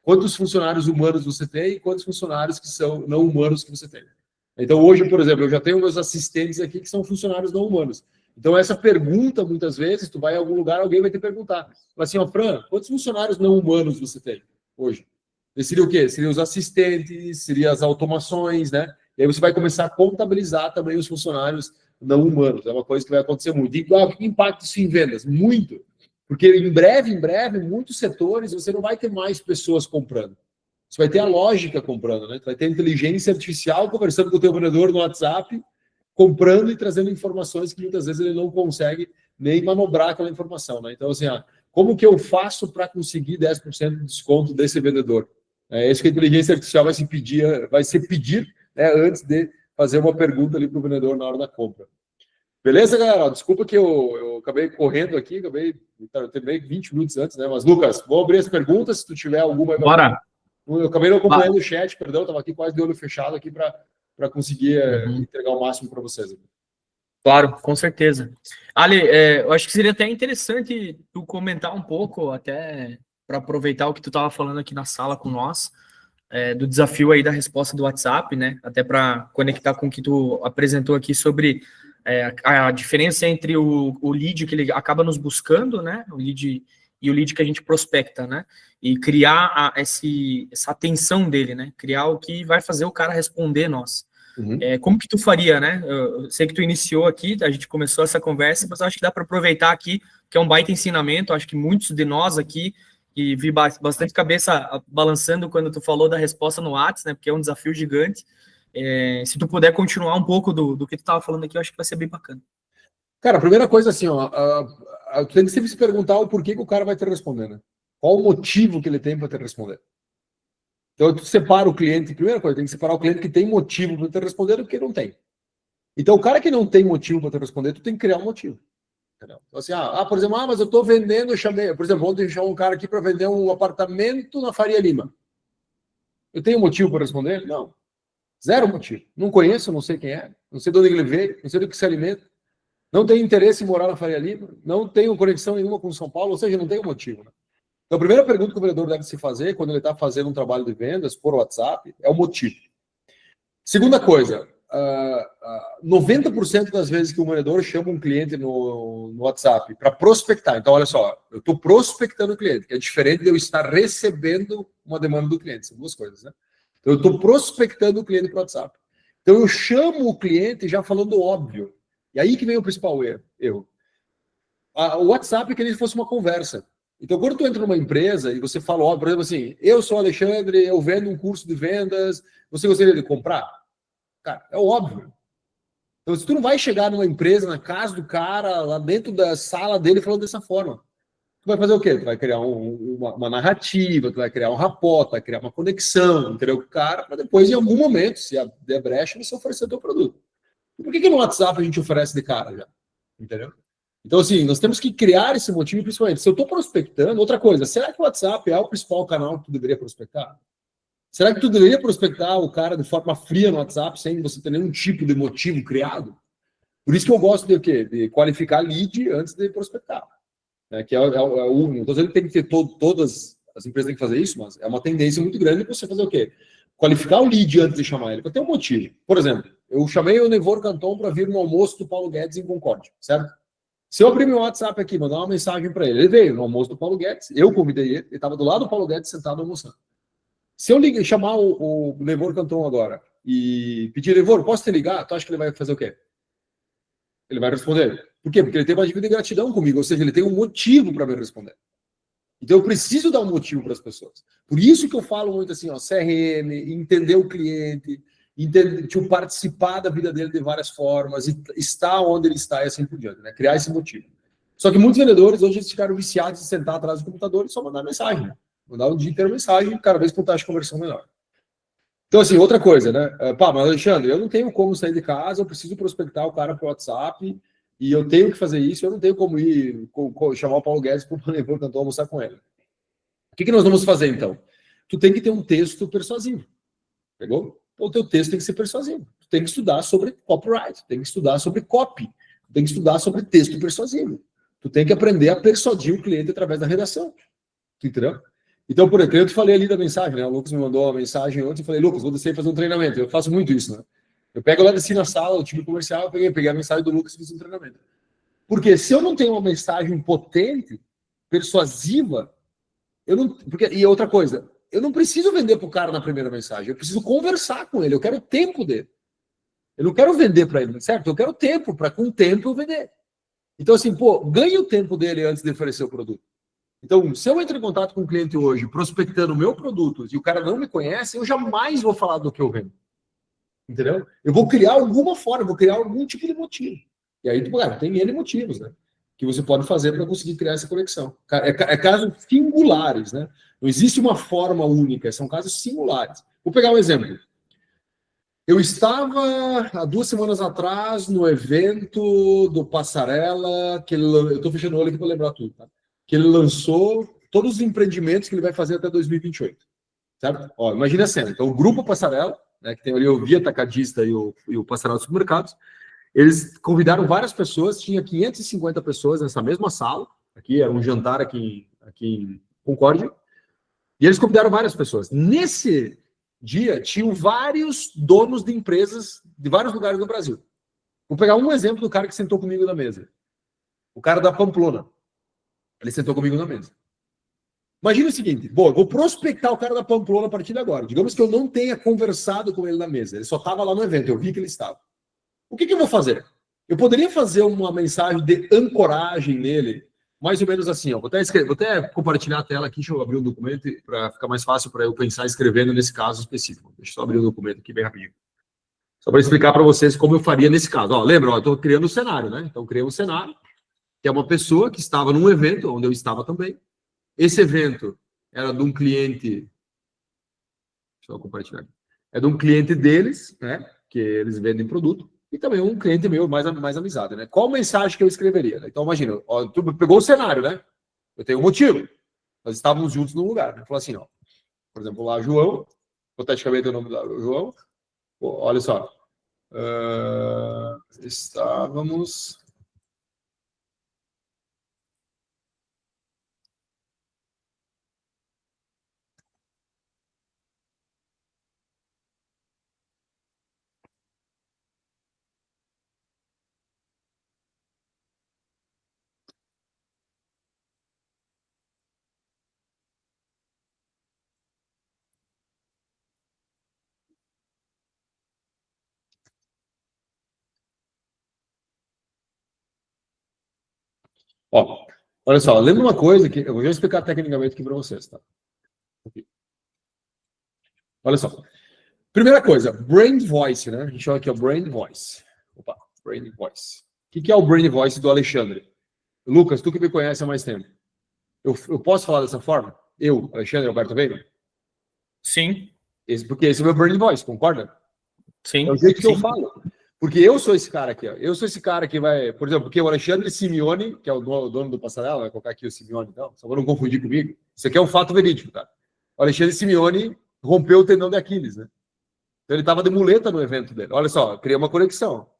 Quantos funcionários humanos você tem e quantos funcionários que são não humanos que você tem. Então, hoje, por exemplo, eu já tenho meus assistentes aqui que são funcionários não humanos. Então, essa pergunta, muitas vezes, tu vai em algum lugar, alguém vai te perguntar. Fala assim, ó, Fran, quantos funcionários não humanos você tem hoje? E seria o quê? Seria os assistentes, seria as automações, né? E aí você vai começar a contabilizar também os funcionários não humanos. É uma coisa que vai acontecer muito. E qual que impacta isso em vendas? Muito. Porque em breve, muitos setores você não vai ter mais pessoas comprando. Você vai ter a lógica comprando, né? Você vai ter a inteligência artificial conversando com o teu vendedor no WhatsApp, comprando e trazendo informações que muitas vezes ele não consegue nem manobrar aquela informação, né? Então, assim, como que eu faço para conseguir 10% de desconto desse vendedor? É isso que a inteligência artificial vai se pedir, né, antes de fazer uma pergunta ali para o vendedor na hora da compra. Beleza, galera? Desculpa que eu acabei correndo aqui, eu terminei 20 minutos antes, né? Mas, Lucas, vou abrir as perguntas, se tu tiver alguma. Bora! Eu acabei não acompanhando o chat, perdão, estava aqui quase de olho fechado aqui para conseguir entregar o máximo para vocês. Claro, com certeza. Ali, eu acho que seria até interessante tu comentar um pouco, até para aproveitar o que tu estava falando aqui na sala com nós, do desafio aí da resposta do WhatsApp, né? Até para conectar com o que tu apresentou aqui sobre a diferença entre o lead que ele acaba nos buscando, né? O lead e o lead que a gente prospecta, né? E criar essa atenção dele, né? Criar o que vai fazer o cara responder nós. Como que tu faria, né? Eu sei que tu iniciou aqui, a gente começou essa conversa, mas eu acho que dá para aproveitar aqui, que é um baita ensinamento. Acho que muitos de nós aqui, e vi bastante cabeça balançando quando tu falou da resposta no WhatsApp, né? Porque é um desafio gigante. Se tu puder continuar um pouco do que tu estava falando aqui, eu acho que vai ser bem bacana. Cara, a primeira coisa assim, tu tem que sempre se perguntar o porquê que o cara vai te responder, né? Qual o motivo que ele tem para te responder? Então, tu separa o cliente, primeira coisa, tem que separar o cliente que tem motivo para te responder do que não tem. Então, o cara que não tem motivo para te responder, tu tem que criar um motivo. Entendeu? Então, assim, por exemplo, mas eu estou vendendo, eu chamei, por exemplo, ontem eu chamei um cara aqui para vender um apartamento na Faria Lima. Eu tenho motivo para responder? Não. Zero motivo. Não conheço, não sei quem é, não sei de onde ele veio, não sei do que se alimenta. Não tenho interesse em morar na Faria Lima, não tenho conexão nenhuma com São Paulo, ou seja, não tenho motivo. Né? Então, a primeira pergunta que o vendedor deve se fazer quando ele está fazendo um trabalho de vendas por WhatsApp é o motivo. Segunda coisa, 90% das vezes que o vendedor chama um cliente no WhatsApp para prospectar, então olha só, eu estou prospectando o cliente, que é diferente de eu estar recebendo uma demanda do cliente, são duas coisas, né? Então, eu estou prospectando o cliente para o WhatsApp. Então, eu chamo o cliente já falando óbvio. E aí que vem o principal erro. O WhatsApp é que ele fosse uma conversa. Então, quando tu entra numa empresa e você fala, ó, por exemplo, assim, eu sou Alexandre, eu vendo um curso de vendas, você gostaria de comprar? Cara, é óbvio. Então, se tu não vai chegar numa empresa, na casa do cara, lá dentro da sala dele, falando dessa forma, tu vai fazer o quê? Tu vai criar uma narrativa, tu vai criar um rapport, tu vai criar uma conexão, entendeu? Com o cara, para depois, em algum momento, se der brecha, você oferecer o teu produto. E por que no WhatsApp a gente oferece de cara já? Entendeu? Então, assim, nós temos que criar esse motivo, principalmente. Se eu estou prospectando, outra coisa, será que o WhatsApp é o principal canal que tu deveria prospectar? Será que tu deveria prospectar o cara de forma fria no WhatsApp, sem você ter nenhum tipo de motivo criado? Por isso que eu gosto de o quê? De qualificar lead antes de prospectar. Né? Que é o então, ele tem que ter todas as empresas têm que fazer isso, mas é uma tendência muito grande para você fazer o quê? Qualificar o lead antes de chamar ele, para ter um motivo. Por exemplo, eu chamei o Nevor Canton para vir no almoço do Paulo Guedes em Concórdia, certo? Se eu abrir meu WhatsApp aqui, mandar uma mensagem para ele, ele veio no almoço do Paulo Guedes, eu convidei ele estava do lado do Paulo Guedes sentado almoçando. Se eu chamar o Nevor Canton agora e pedir, Nevor, posso te ligar? Tu acha que ele vai fazer o quê? Ele vai responder. Por quê? Porque ele tem uma dívida de gratidão comigo, ou seja, ele tem um motivo para me responder. Então eu preciso dar um motivo para as pessoas. Por isso que eu falo muito assim, ó, CRM, entender o cliente, participar da vida dele de várias formas, e estar onde ele está e assim por diante, né? Criar esse motivo. Só que muitos vendedores hoje eles ficaram viciados em sentar atrás do computador e só mandar mensagem. Né? Mandar um dia inteiro mensagem, cada vez com taxa de conversão menor. Então, assim, outra coisa, né? Mas Alexandre, eu não tenho como sair de casa, eu preciso prospectar o cara para o WhatsApp e eu tenho que fazer isso, eu não tenho como ir chamar o Paulo Guedes para o Nevor Canton almoçar com ele. O que nós vamos fazer, então? Tu tem que ter um texto persuasivo. Pegou? Então, o teu texto tem que ser persuasivo. Tu tem que estudar sobre copyright, tem que estudar sobre copy, tem que estudar sobre texto persuasivo. Tu tem que aprender a persuadir o cliente através da redação. Tu entendeu? Então, por exemplo, eu te falei ali da mensagem, né? O Lucas me mandou uma mensagem ontem e falei, Lucas, vou descer fazer um treinamento. Eu faço muito isso, né? Eu pego lá desci na sala, o time comercial, peguei a mensagem do Lucas e fiz um treinamento. Porque se eu não tenho uma mensagem potente, persuasiva, eu não. E outra coisa, eu não preciso vender para o cara na primeira mensagem, eu preciso conversar com ele, eu quero o tempo dele. Eu não quero vender para ele, certo? Eu quero tempo, para com o tempo eu vender. Então, assim, pô, ganhe o tempo dele antes de oferecer o produto. Então, se eu entro em contato com um cliente hoje, prospectando o meu produto, e o cara não me conhece, eu jamais vou falar do que eu vendo. Entendeu? Eu vou criar alguma forma, eu vou criar algum tipo de motivo. E aí, tipo, cara, tem N motivos, né? Que você pode fazer para conseguir criar essa conexão. É casos singulares, né? Não existe uma forma única, são casos singulares. Vou pegar um exemplo. Eu estava há 2 semanas atrás no evento do Passarela, que ele, eu estou fechando o olho aqui para lembrar tudo, tá? Que ele lançou todos os empreendimentos que ele vai fazer até 2028. Certo? Ó, imagina a cena. Então, o Grupo Passarela, né, que tem ali o Via Atacadista e o Passarela dos Supermercados, eles convidaram várias pessoas, tinha 550 pessoas nessa mesma sala, aqui era um jantar aqui em Concórdia, e eles convidaram várias pessoas. Nesse dia, tinham vários donos de empresas de vários lugares do Brasil. Vou pegar um exemplo do cara que sentou comigo na mesa. O cara da Pamplona. Ele sentou comigo na mesa. Imagina o seguinte, bom, eu vou prospectar o cara da Pamplona a partir de agora. Digamos que eu não tenha conversado com ele na mesa, ele só estava lá no evento, eu vi que ele estava. O que eu vou fazer? Eu poderia fazer uma mensagem de ancoragem nele, mais ou menos assim, ó. Vou até compartilhar a tela aqui, deixa eu abrir um documento para ficar mais fácil para eu pensar escrevendo nesse caso específico. Deixa eu só abrir o documento aqui bem rapidinho. Só para explicar para vocês como eu faria nesse caso. Ó, lembra, ó, eu estou criando um cenário, né? Então, criei um cenário, que é uma pessoa que estava num evento, onde eu estava também. Esse evento era de um cliente... Deixa eu compartilhar aqui. É de um cliente deles, né? Que eles vendem produto. E também um cliente meu, mais amizade, né? Qual mensagem que eu escreveria? Então, imagina, ó, tu pegou o cenário, né? Eu tenho um motivo. Nós estávamos juntos num lugar. Né? Falou assim, ó. Por exemplo, lá, João. Hipoteticamente o nome do João. Pô, olha só. Estávamos... Ó, olha só, lembra uma coisa que eu vou explicar tecnicamente aqui para vocês, tá? Olha só. Primeira coisa, Brain Voice, né? A gente chama aqui o Brain Voice. Opa, Brain Voice. O que é o Brain Voice do Alexandre? Lucas, tu que me conhece há mais tempo. Eu posso falar dessa forma? Eu, Alexandre Alberto Veiga? Sim. Porque esse é o meu Brain Voice, concorda? Sim. É o jeito que eu falo. Porque eu sou esse cara aqui, ó. Eu sou esse cara que vai... Por exemplo, porque o Alexandre Simeone, que é o dono do Passarela, vai colocar aqui o Simeone, então, só para não confundir comigo. Isso aqui é um fato verídico, tá? O Alexandre Simeone rompeu o tendão de Aquiles, né? Então ele estava de muleta no evento dele. Olha só, criei uma conexão.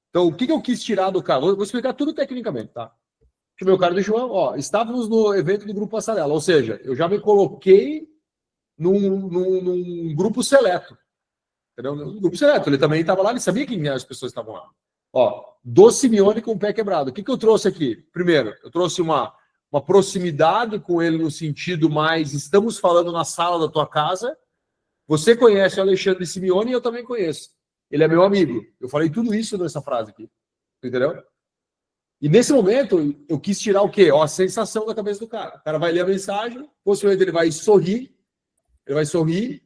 Então, o que eu quis tirar do cara? Vou explicar tudo tecnicamente, tá? Deixa eu ver o cara do João. Ó, estávamos no evento do Grupo Passarela, ou seja, eu já me coloquei num grupo seleto. Entendeu? No grupo seleto. Ele também estava lá, ele sabia quem as pessoas estavam lá. Ó, do Simeone com o pé quebrado. O que eu trouxe aqui? Primeiro, eu trouxe uma proximidade com ele no sentido mais, estamos falando na sala da tua casa. Você conhece o Alexandre Simeone e eu também conheço. Ele é meu amigo. Eu falei tudo isso nessa frase aqui. Entendeu? E nesse momento, eu quis tirar o quê? Ó, a sensação da cabeça do cara. O cara vai ler a mensagem, possivelmente ele vai sorrir,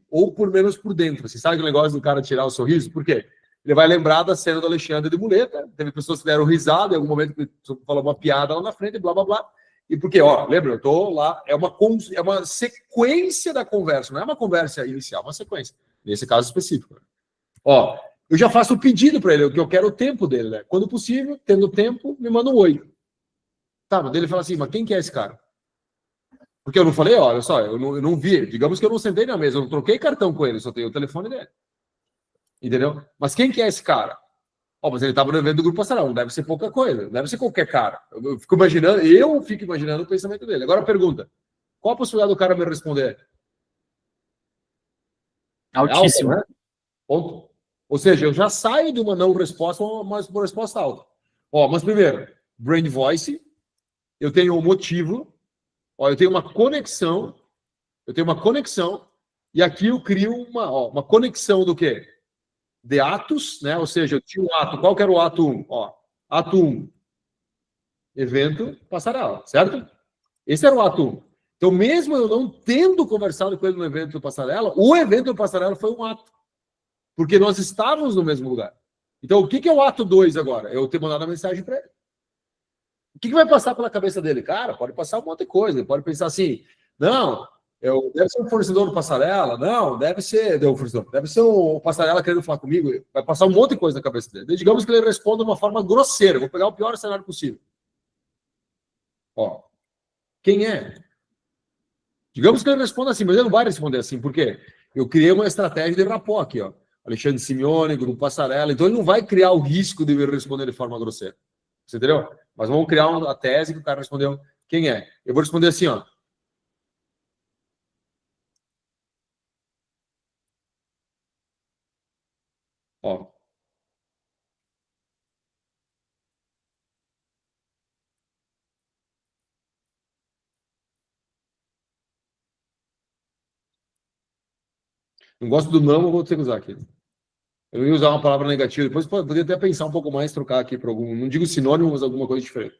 ou por menos por dentro. Você sabe o negócio do cara tirar o sorriso? Por quê? Ele vai lembrar da cena do Alexandre de muleta, teve pessoas que deram risada, em algum momento que falou uma piada lá na frente, blá, blá, blá. E porque, ó, lembra, eu tô lá, é uma sequência da conversa, não é uma conversa inicial, é uma sequência, nesse caso específico. Ó, eu já faço o pedido para ele, que eu quero o tempo dele, né? Quando possível, tendo tempo, me manda um oi. Tá, mas ele fala assim, mas quem que é esse cara? Porque eu não falei, olha só, eu não vi, digamos que eu não sentei na mesa, eu não troquei cartão com ele, só tenho o telefone dele. Entendeu? Mas quem que é esse cara? Ó, mas ele estava no evento do Grupo Passarela, não deve ser pouca coisa, não deve ser qualquer cara. Eu fico imaginando o pensamento dele. Agora a pergunta, qual a possibilidade do cara me responder? Altíssimo. É alta, né? Ponto. Ou seja, eu já saio de uma não resposta a uma resposta alta. Ó, mas primeiro, Brain Voice, eu tenho um motivo, ó, eu tenho uma conexão, Eu tenho uma conexão, e aqui eu crio uma conexão do quê? De atos, né? Ou seja, eu tinha um ato. Qual que era o ato 1? Ato 1, evento passarela, certo? Esse era o ato 1. Então, mesmo eu não tendo conversado com ele no evento do passarela, o evento do passarela foi um ato. Porque nós estávamos no mesmo lugar. Então, o que é o ato 2 agora? Eu ter mandado a mensagem para ele. O que vai passar pela cabeça dele? Cara, pode passar um monte de coisa. Ele pode pensar assim, não, deve ser um fornecedor do passarela. Não, deve ser o passarela querendo falar comigo. Vai passar um monte de coisa na cabeça dele. Digamos que ele responda de uma forma grosseira. Vou pegar o pior cenário possível. Quem é? Digamos que ele responda assim, mas ele não vai responder assim. Por quê? Eu criei uma estratégia de rapport aqui, Alexandre Simeone, Grupo Passarela. Então ele não vai criar o risco de responder de forma grosseira. Você entendeu? Mas vamos criar uma tese que o cara respondeu. Quem é? Eu vou responder assim, Não gosto do não, eu vou ter que usar aqui. Eu ia usar uma palavra negativa. Depois poderia até pensar um pouco mais, trocar aqui para algum. Não digo sinônimo, mas alguma coisa diferente.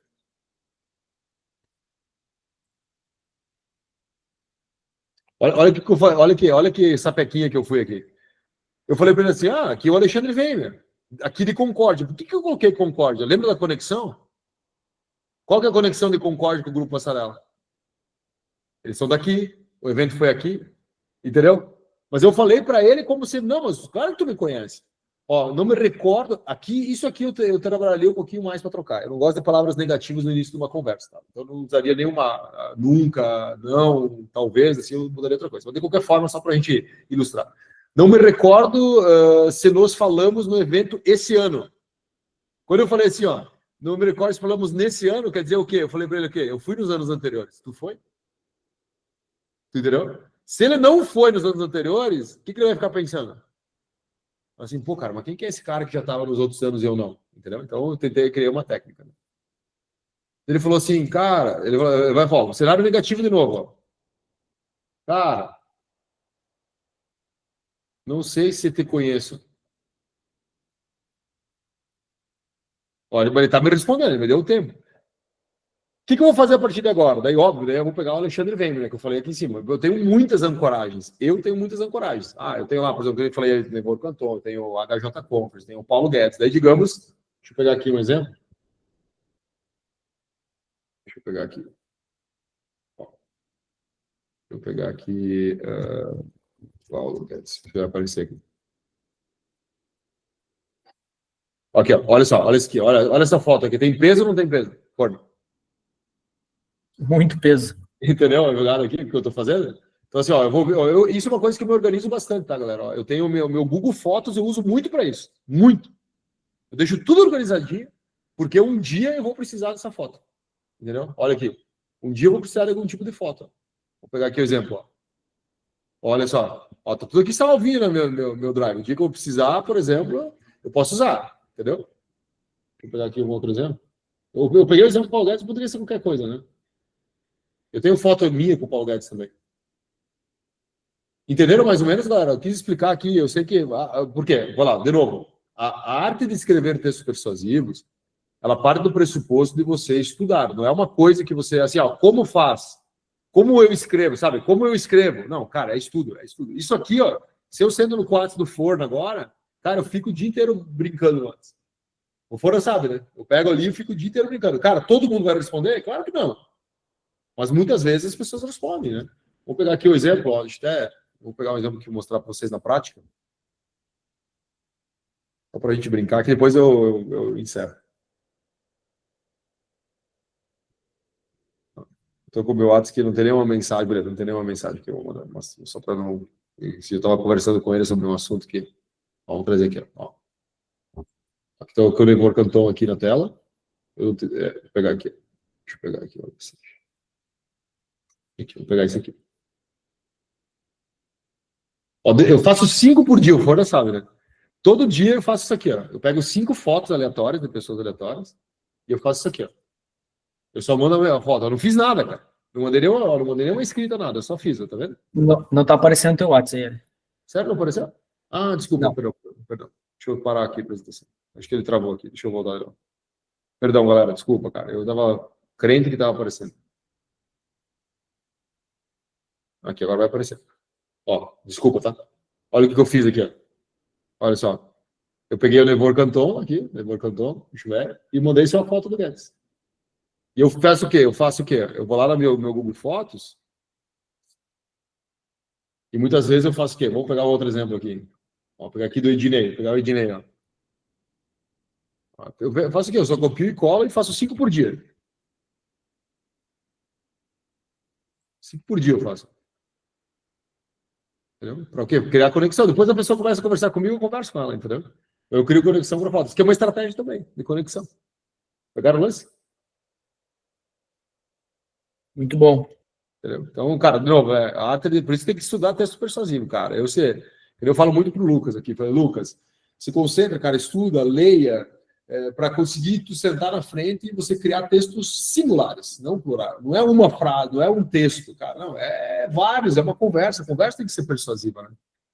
Olha que sapequinha que eu fui aqui. Eu falei para ele assim: aqui o Alexandre vem, aqui de Concórdia. Por que eu coloquei Concórdia? Lembra da conexão? Qual que é a conexão de Concórdia com o Grupo Passarela? Eles são daqui, o evento foi aqui, entendeu? Mas eu falei para ele como se, não, mas claro que tu me conhece. Não me recordo, isso aqui eu trabalharia um pouquinho mais para trocar. Eu não gosto de palavras negativas no início de uma conversa, tá? Então eu não usaria nenhuma nunca, não, talvez, assim, eu mudaria outra coisa. Mas de qualquer forma, só para a gente ilustrar. Não me recordo se nós falamos no evento esse ano. Quando eu falei assim, não me recordo se falamos nesse ano, quer dizer o quê? Eu falei para ele o quê? Eu fui nos anos anteriores. Tu foi? Tu entendeu? Se ele não foi nos anos anteriores, o que ele vai ficar pensando? Assim, pô, cara, mas quem que é esse cara que já estava nos outros anos e eu não? Entendeu? Então eu tentei criar uma técnica. Ele falou assim, cara, ele vai falar, cenário negativo de novo. Cara, não sei se te conheço. Olha, mas ele tá me respondendo, ele me deu o tempo. O que eu vou fazer a partir de agora? Daí, óbvio, eu vou pegar o Alexandre Vember, né, que eu falei aqui em cima. Eu tenho muitas ancoragens. Eu tenho lá, por exemplo, eu falei Nevor Canton, eu tenho o HJ Conference, tenho o Paulo Guedes. Daí, digamos, deixa eu pegar aqui um exemplo. Deixa eu pegar aqui. Deixa eu pegar aqui Paulo Guedes. Deixa eu aparecer aqui. Aqui, olha só, olha isso aqui, olha essa foto aqui. Tem peso ou não tem peso? Forma. Muito peso. Entendeu? A jogada aqui que eu tô fazendo? Então, assim, isso é uma coisa que eu me organizo bastante, tá, galera? Eu tenho o meu Google Fotos, eu uso muito para isso. Muito. Eu deixo tudo organizadinho, porque um dia eu vou precisar dessa foto. Entendeu? Olha aqui. Um dia eu vou precisar de algum tipo de foto. Vou pegar aqui o exemplo. Olha só. Tá tudo aqui salvinho no meu drive. O dia que eu precisar, por exemplo, eu posso usar. Entendeu? Deixa eu pegar aqui um outro exemplo. Eu peguei o exemplo do Paulo Guedes, poderia ser qualquer coisa, né? Eu tenho foto minha com o Paulo Guedes também. Entenderam mais ou menos, galera? Eu quis explicar aqui, eu sei que... Por quê? Vou lá, de novo. A arte de escrever textos persuasivos, ela parte do pressuposto de você estudar. Não é uma coisa que você, assim, como faz? Como eu escrevo, sabe? Como eu escrevo? Não, cara, é estudo, é estudo. Isso aqui, se eu sento no quarto do forno agora, cara, eu fico o dia inteiro brincando antes. O forno sabe, né? Eu pego ali e fico o dia inteiro brincando. Cara, todo mundo vai responder? Claro que não. Mas muitas vezes as pessoas respondem, né? Vou pegar aqui o exemplo, vou pegar um exemplo que eu vou mostrar para vocês na prática. Só para a gente brincar, que depois eu encerro. Estou com o meu WhatsApp que não tem nenhuma mensagem, beleza, não tem nenhuma mensagem que eu vou mandar, mas só para não... Se eu estava conversando com ele sobre um assunto que... Vamos trazer aqui, ó. Aqui está o Nevor Canton aqui na tela. Vou pegar aqui. Deixa eu pegar aqui. Vou pegar isso aqui. Eu faço 5 por dia, o Fora sabe, né? Todo dia eu faço isso aqui, ó. Eu pego 5 fotos aleatórias de pessoas aleatórias e eu faço isso aqui, ó. Eu só mando a minha foto. Eu não fiz nada, cara. Não mandei nenhuma escrita, nada, eu só fiz, tá vendo? Não tá aparecendo teu WhatsApp aí. Sério, não apareceu? Ah, desculpa, Não. perdão. Deixa eu parar aqui a apresentação. Acho que ele travou aqui, deixa eu voltar. Perdão, galera, desculpa, cara. Eu tava crente que tava aparecendo. Aqui, agora vai aparecer. Ó, desculpa, tá? Olha o que eu fiz aqui, ó. Olha só. Eu peguei o Nevor Canton aqui, Nevor Canton, e mandei só a foto do Guedes. E eu faço o quê? Eu vou lá no meu Google Fotos e muitas vezes eu faço o quê? Vamos pegar um outro exemplo aqui. Ó, pegar aqui do Ednei, vou pegar o Ednei, ó. Eu faço o quê? Eu só copio e colo e faço 5 por dia. 5 por dia eu faço. Entendeu? Para o quê? Criar conexão. Depois a pessoa começa a conversar comigo, eu converso com ela, entendeu? Eu crio conexão para fotos, que é uma estratégia também de conexão. Pegaram o lance? Muito bom. Entendeu? Então, cara, de novo, por isso tem que estudar texto persuasivo, cara. Eu falo muito pro Lucas aqui, falei, Lucas, se concentra, cara, estuda, leia, para conseguir tu sentar na frente e você criar textos singulares, não plural. Não é uma frase, não é um texto, cara, não, é vários, é uma conversa. A conversa tem que ser persuasiva, né?